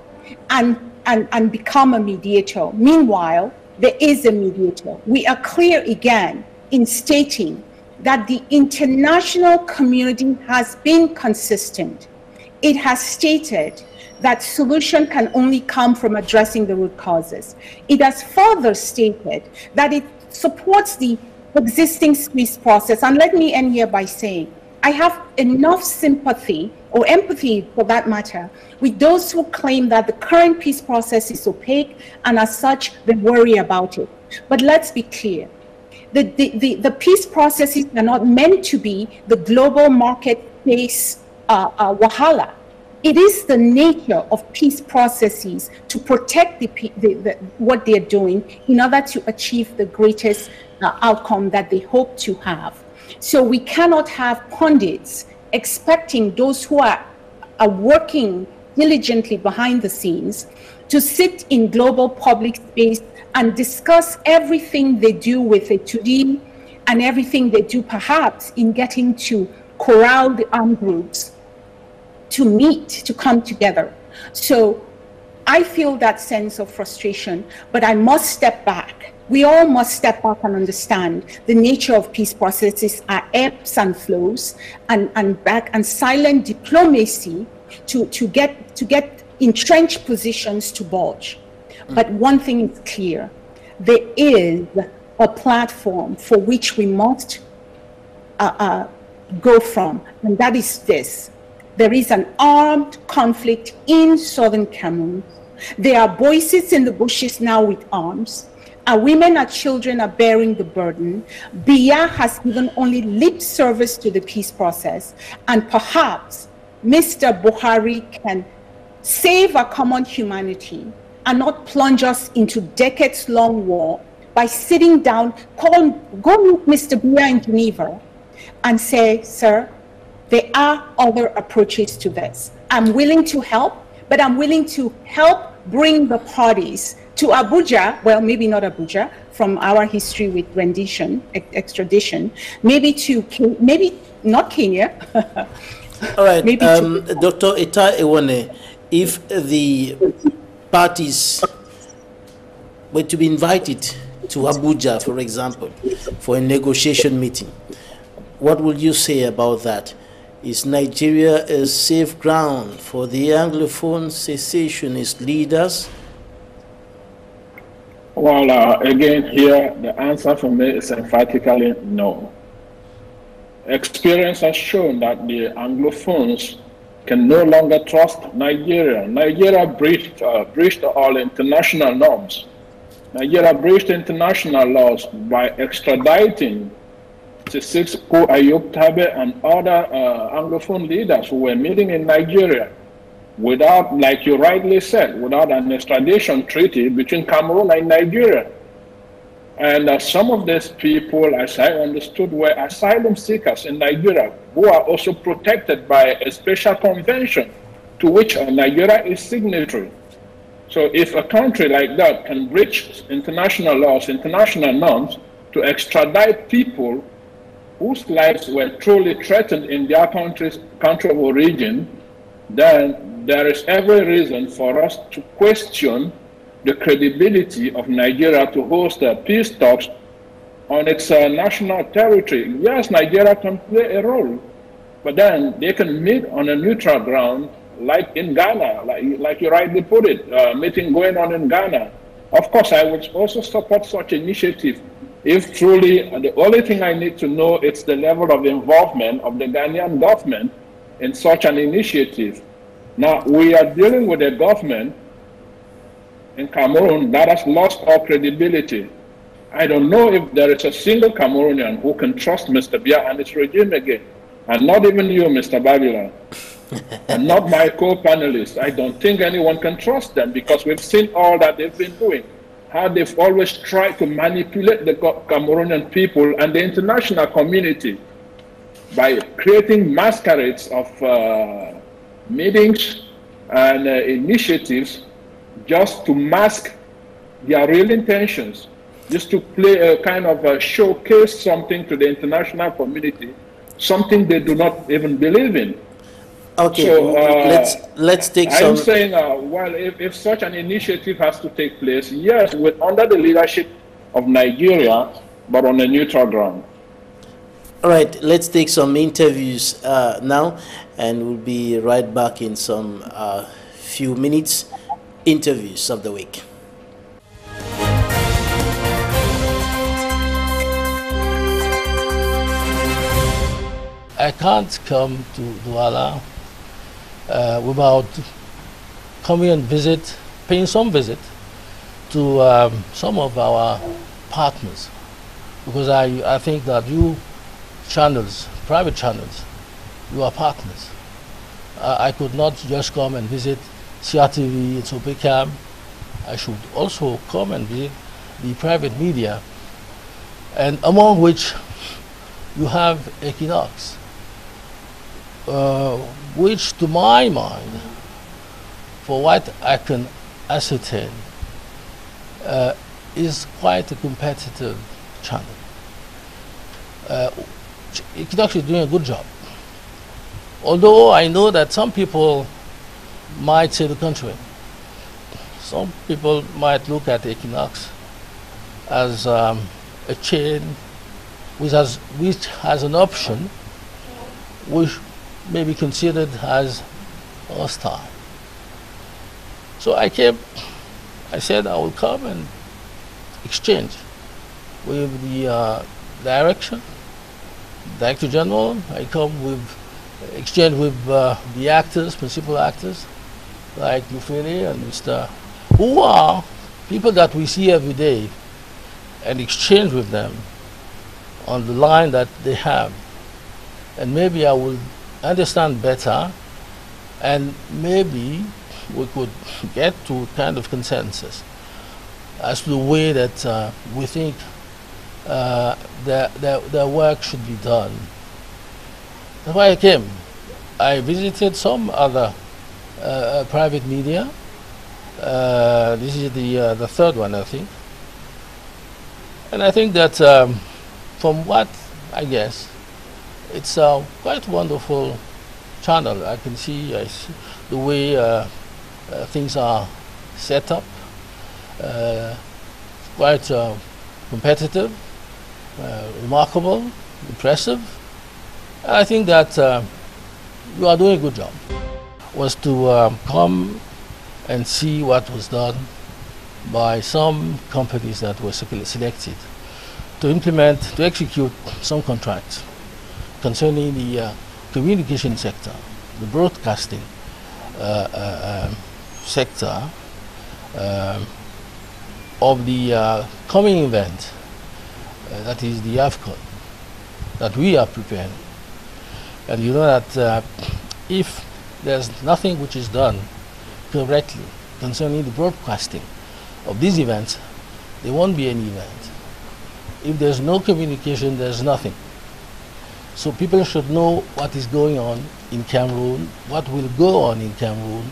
S2: and become a mediator. Meanwhile, there is a mediator. We are clear again in stating that the international community has been consistent. It has stated that solution can only come from addressing the root causes. It has further stated that it supports the existing peace process. And let me end here by saying, I have enough sympathy, or empathy for that matter, with those who claim that the current peace process is opaque, and as such, they worry about it. But let's be clear. The peace processes are not meant to be the global marketplace wahala. It is the nature of peace processes to protect what they're doing in order to achieve the greatest outcome that they hope to have. So we cannot have pundits expecting those who are working diligently behind the scenes to sit in global public space and discuss everything they do with a 2D and everything they do perhaps in getting to corral the armed groups to meet, to come together. So I feel that sense of frustration, but I must step back. We all must step back and understand the nature of peace processes are ebbs and flows, and back and silent diplomacy to get entrenched positions to bulge. But one thing is clear: there is a platform for which we must go from, and that is this. There is an armed conflict in southern Cameroon. There are voices in the bushes now with arms. Our women and children are bearing the burden. Biya has given only lip service to the peace process. And perhaps Mr. Buhari can save our common humanity and not plunge us into decades-long war by sitting down, go meet Mr. Biya in Geneva and say, sir, there are other approaches to this. I'm willing to help, but I'm willing to help bring the parties to Abuja, well, maybe not Abuja, from our history with rendition, extradition, maybe not Kenya.
S1: All right, Dr. Etah Ewane, if the parties were to be invited to Abuja, for example, for a negotiation meeting, what would you say about that? Is Nigeria a safe ground for the Anglophone secessionist leaders?
S3: Well, again, here, the answer for me is emphatically no. Experience has shown that the Anglophones can no longer trust Nigeria. Nigeria breached all international norms. Nigeria breached international laws by extraditing Sisiko Ayub Tabe and other Anglophone leaders who were meeting in Nigeria without, like you rightly said, without an extradition treaty between Cameroon and Nigeria. And some of these people, as I understood, were asylum seekers in Nigeria who are also protected by a special convention to which Nigeria is signatory. So if a country like that can breach international laws, international norms, to extradite people whose lives were truly threatened in their country of origin, then there is every reason for us to question the credibility of Nigeria to host peace talks on its national territory. Yes, Nigeria can play a role, but then they can meet on a neutral ground, like in Ghana, like you rightly put it, meeting going on in Ghana. Of course, I would also support such initiative if truly the only thing I need to know is the level of involvement of the Ghanaian government in such an initiative. Now, we are dealing with a government in Cameroon that has lost all credibility. I don't know if there is a single Cameroonian who can trust Mr. Biya and his regime again, and not even you, Mr. Babylon. and not my co-panelists. I don't think anyone can trust them because we've seen all that they've been doing, how they've always tried to manipulate the Cameroonian people and the international community by creating masquerades of meetings and initiatives just to mask their real intentions, just to play a kind of showcase something to the international community, something they do not even believe in.
S1: Okay,
S3: so,
S1: let's take some.
S3: I'm saying, well, if such an initiative has to take place, yes, under the leadership of Nigeria, but on a neutral ground.
S1: All right, let's take some interviews now, and we'll be right back in some few minutes. Interviews of the week.
S5: I can't come to Douala without coming and paying some visit to some of our partners, because I think that you channels, private channels, you are partners. I could not just come and visit CRTV, it's Opecam. I should also come and visit the private media, and among which you have Equinoxe, which to my mind, for what I can ascertain, is quite a competitive channel. Equinoxe is doing a good job. Although I know that some people might say the contrary. Some people might look at Equinoxe as a chain which has an option which may be considered as hostile. So I said I will come and exchange with the Director General. I come with exchange with the actors, principal actors, like Ufele and Mr. who are people that we see every day, and exchange with them on the line that they have. And maybe I will understand better, and maybe we could get to kind of consensus as to the way that we think their work should be done. That's why I came. I visited some other private media. This is the third one, I think. And I think that from what I guess, it's a quite wonderful channel. I see the way things are set up, quite competitive, remarkable, impressive. I think that you are doing a good job. Was to come and see what was done by some companies that were selected to implement, to execute some contracts concerning the communication sector, the broadcasting sector of the coming event, that is the AFCON, that we are preparing. And you know that if there's nothing which is done correctly concerning the broadcasting of these events, there won't be any event. If there's no communication, there's nothing. So people should know what is going on in Cameroon, what will go on in Cameroon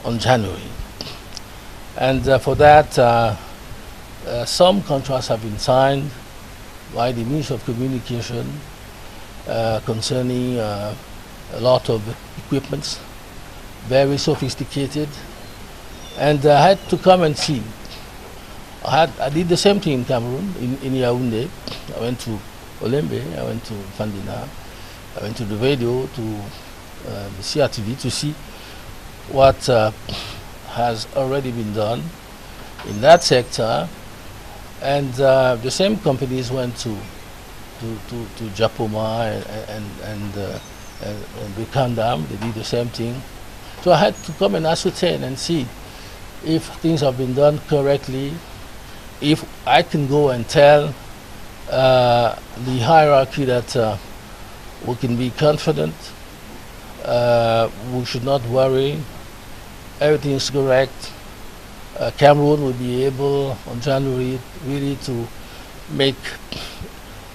S5: on January. And for that, some contracts have been signed by the Ministry of Communication concerning a lot of equipments, very sophisticated. And I had to come and see. I did the same thing in Cameroon, in Yaoundé. I went to Olembe, I went to Fandina, I went to the radio, to the CRTV to see what has already been done in that sector. And the same companies went to Japoma and Bikandam. They did the same thing. So I had to come and ascertain and see if things have been done correctly, if I can go and tell the hierarchy that we can be confident we should not worry. Everything is correct. Cameroon will be able on January really to make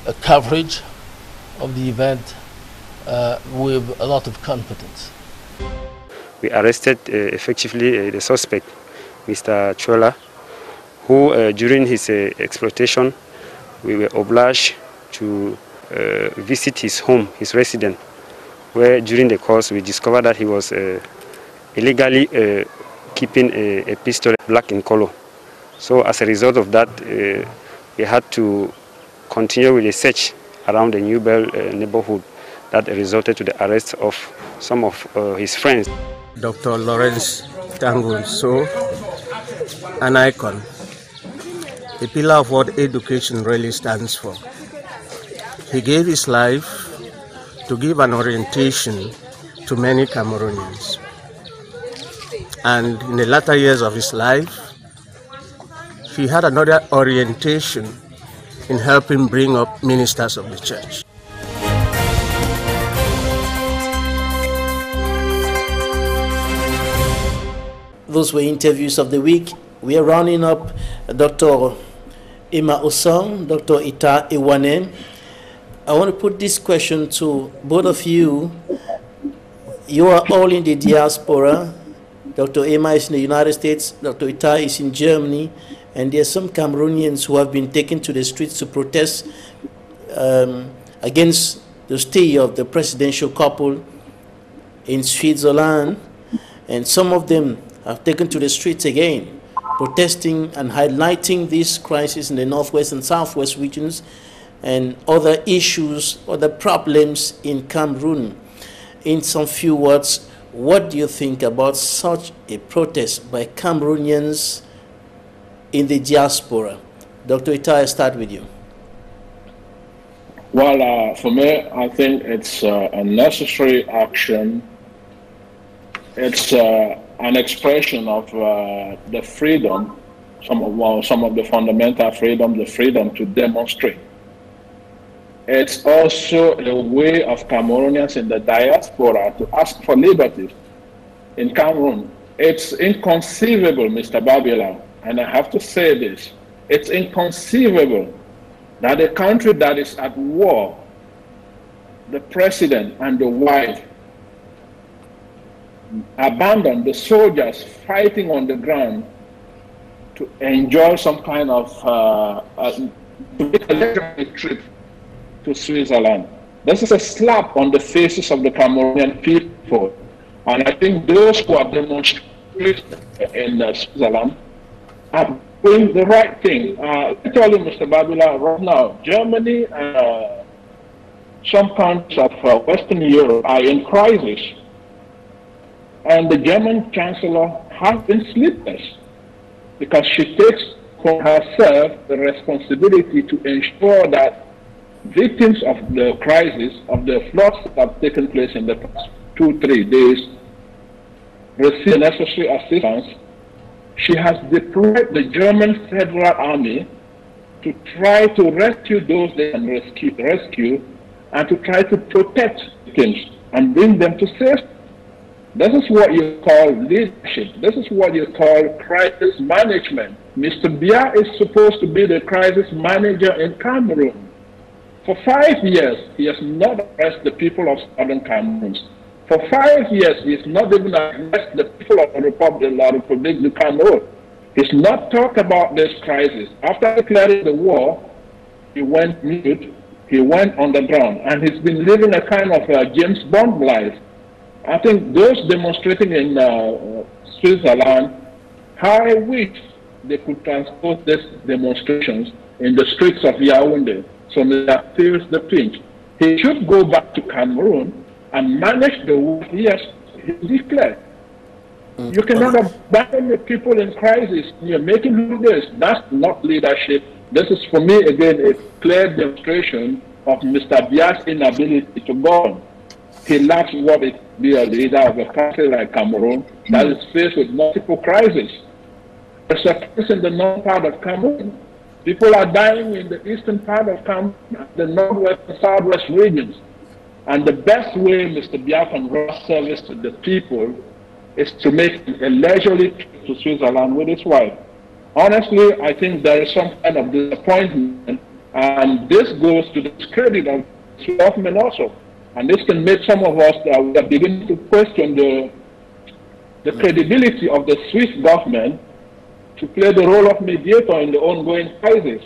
S5: a coverage of the event with a lot of confidence.
S6: We arrested effectively the suspect, Mr. Chola, who during his exploitation, we were obliged to visit his home, his residence, where during the course we discovered that he was illegally keeping a pistol black in color. So as a result of that, we had to continue with a search around the New Bell neighborhood that resulted to the arrest of some of his friends.
S7: Dr. Lawrence Tangun, so an icon, a pillar of what education really stands for. He gave his life to give an orientation to many Cameroonians. And in the latter years of his life, he had another orientation in helping bring up ministers of the church.
S1: Those were interviews of the week. We are rounding up Dr. Osong, Dr. Etah, Ewane. I want to put this question to both of you. You are all in the diaspora. Dr. Emma is in the United States, Dr. Etah is in Germany, and there are some Cameroonians who have been taken to the streets to protest against the stay of the presidential couple in Switzerland, and some of them have taken to the streets again, protesting and highlighting this crisis in the northwest and southwest regions and other issues, other problems in Cameroon. In some few words, what do you think about such a protest by Cameroonians in the diaspora? Dr. Etah, I start with you.
S3: Well, for me, I think it's a necessary action. It's an expression of the freedom, some of the fundamental freedom, the freedom to demonstrate. It's also a way of Cameroonians in the diaspora to ask for liberty in Cameroon. It's inconceivable, Mr. Babila, and I have to say this, it's inconceivable that a country that is at war, the president and the wife, abandon the soldiers fighting on the ground to enjoy some kind of trip to Switzerland. This is a slap on the faces of the Cameroonian people. And I think those who are demonstrating in Switzerland are doing the right thing. I tell you, Mr. Babila, right now, Germany and some countries of Western Europe are in crisis. And the German Chancellor has been sleepless because she takes for herself the responsibility to ensure that victims of the crisis, of the floods that have taken place in the past 2-3 days, receive necessary assistance. She has deployed the German Federal Army to try to rescue those they can rescue and to try to protect victims and bring them to safety. This is what you call leadership. This is what you call crisis management. Mr. Biya is supposed to be the crisis manager in Cameroon. For 5 years, he has not addressed the people of Southern Cameroon. For 5 years, he has not even addressed the people of the Republic of Cameroon. He's not talked about this crisis. After declaring the war, he went mute, he went underground, and he's been living a kind of James Bond life. I think those demonstrating in Switzerland, I wish they could transport these demonstrations in the streets of Yaoundé. So that feels the pinch. He should go back to Cameroon and manage the war he has declared. You cannot abandon the people in crisis. You're making this. That's not leadership. This is, for me, again, a clear demonstration of Mr. Biya's inability to govern. He lacks what it be a leader of a country like Cameroon that is faced with multiple crises. There's a crisis in the north part of Cameroon. People are dying in the eastern part of Cameroon, the northwest and southwest regions. And the best way Mr. Biya can render service to the people is to make a leisurely trip to Switzerland with his wife. Honestly, I think there is some kind of disappointment, and this goes to the discredit of the government also. And this can make some of us that we are beginning to question the credibility of the Swiss government to play the role of mediator in the ongoing crisis.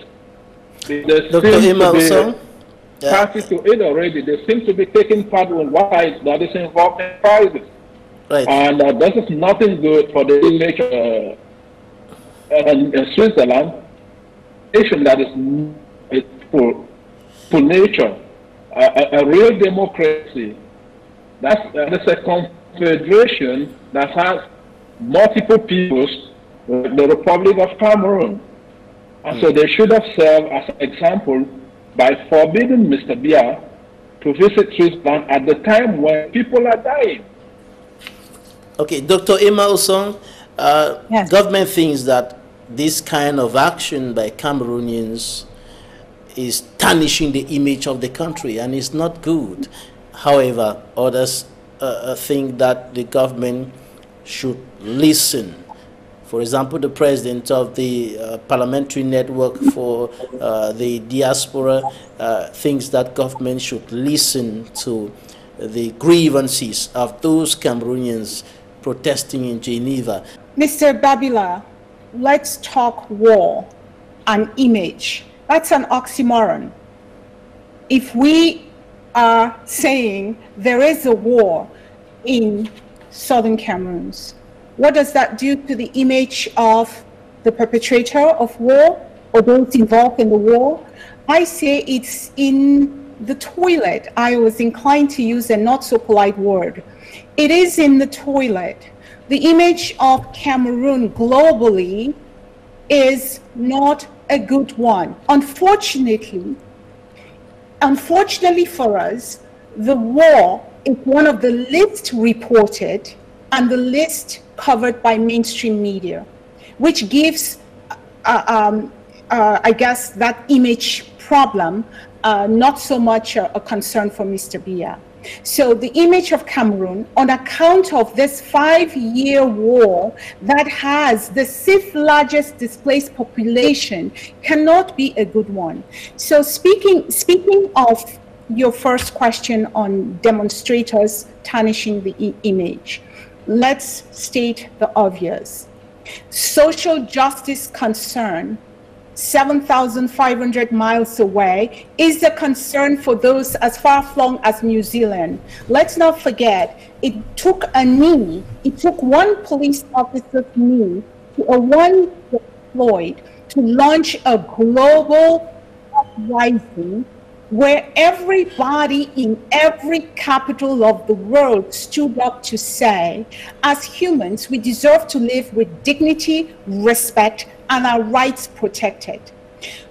S1: Dr. Osong?
S3: Parties to it already. They seem to be taking part in one side that is involved in crisis.
S1: Right.
S3: And this is nothing good for the image in Switzerland, nation that is for nature, a real democracy. That's a confederation that has multiple peoples, the Republic of Cameroon. And so they should have served as an example by forbidding Mr. Biya to visit Switzerland at the time when people are dying.
S1: Okay, Dr. Osong,
S2: Yes.
S1: Government thinks that this kind of action by Cameroonians is tarnishing the image of the country and is not good. However, others think that the government should listen. For example, the president of the Parliamentary Network for the Diaspora thinks that government should listen to the grievances of those Cameroonians protesting in Geneva.
S2: Mr. Babila, let's talk war and image. That's an oxymoron. If we are saying there is a war in southern Cameroon, what does that do to the image of the perpetrator of war or those involved in the war? I say it's in the toilet. I was inclined to use a not so polite word. It is in the toilet. The image of Cameroon globally is not a good one. Unfortunately for us, the war is one of the least reported and the least covered by mainstream media, which gives, I guess, that image problem not so much a concern for Mr. Biya. So the image of Cameroon, on account of this 5-year war that has the 6th largest displaced population, cannot be a good one. So speaking of your first question on demonstrators tarnishing the image, let's state the obvious. Social justice concern 7,500 miles away is a concern for those as far-flung as New Zealand. Let's not forget, it took a knee, it took one police officer's knee to a one deployed to launch a global uprising where everybody in every capital of the world stood up to say, as humans, we deserve to live with dignity, respect, and our rights protected.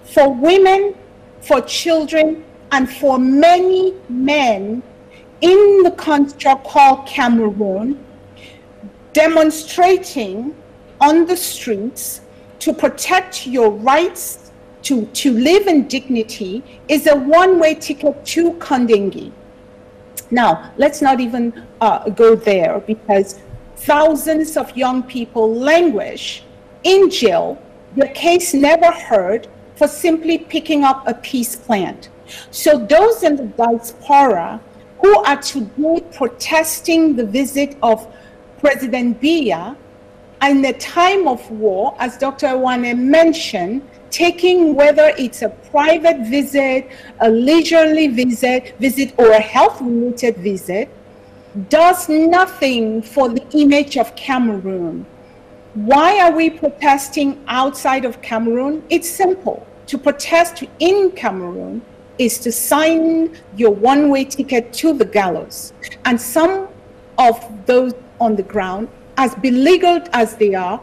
S2: For women, for children, and for many men in the construct called Cameroon, demonstrating on the streets to protect your rights to live in dignity is a one-way ticket to Kondengui. Now, let's not even go there, because thousands of young people languish in jail, their case never heard, for simply picking up a peace plant. So those in the diaspora who are today protesting the visit of President Biya in the time of war, as Dr. Ewane mentioned, taking whether it's a private visit, a leisurely visit, or a health-related visit, does nothing for the image of Cameroon. Why are we protesting outside of Cameroon? It's simple. To protest in Cameroon is to sign your one-way ticket to the gallows. And some of those on the ground, as beleaguered as they are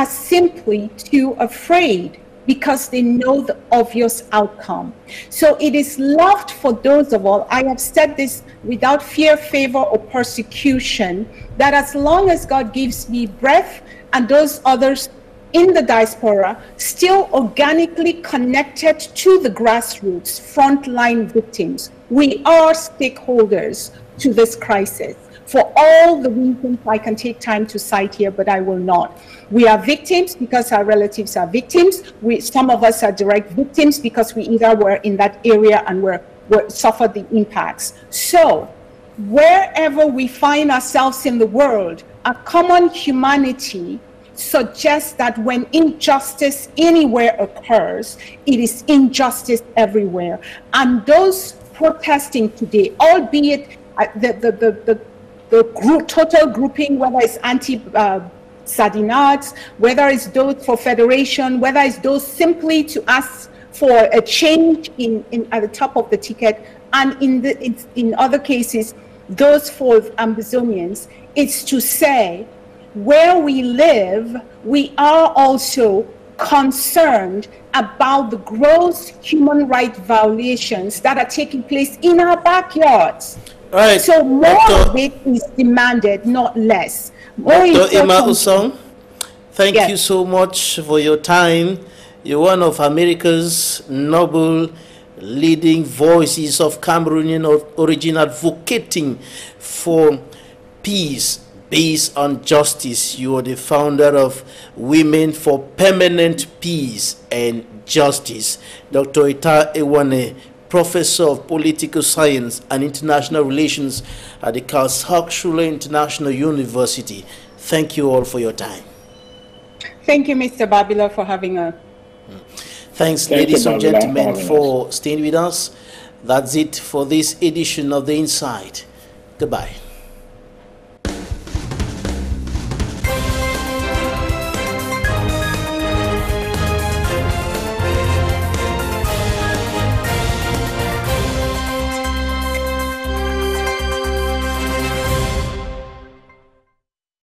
S2: simply too afraid, because they know the obvious outcome. So it is left for those of all, I have said this without fear, favor, or persecution, that as long as God gives me breath and those others in the diaspora still organically connected to the grassroots, frontline victims, We are stakeholders to this crisis for all the reasons I can take time to cite here, but I will not. We are victims because our relatives are victims. Some of us are direct victims because we either were in that area and suffered the impacts. So wherever we find ourselves in the world, a common humanity suggests that when injustice anywhere occurs, it is injustice everywhere. And those protesting today, albeit the total grouping, whether it's anti-Sardinats, whether it's those for federation, whether it's those simply to ask for a change at the top of the ticket, and in other cases, those for Ambazonians, it's to say, where we live, we are also concerned about the gross human rights violations that are taking place in our backyards.
S1: Right.
S2: So more of it is demanded, not less.
S1: Dr. Osong, thank you so much for your time. You're one of America's noble leading voices of Cameroonian origin advocating for peace based on justice. You are the founder of Women for Permanent Peace and Justice. Dr. Etah Ewane, Professor of Political Science and International Relations at the Karlsruhe International University. Thank you all for your time.
S2: Thank you, Mr. Babila, for having us.
S1: Thanks, ladies and gentlemen, for staying with us. That's it for this edition of The Inside. Goodbye.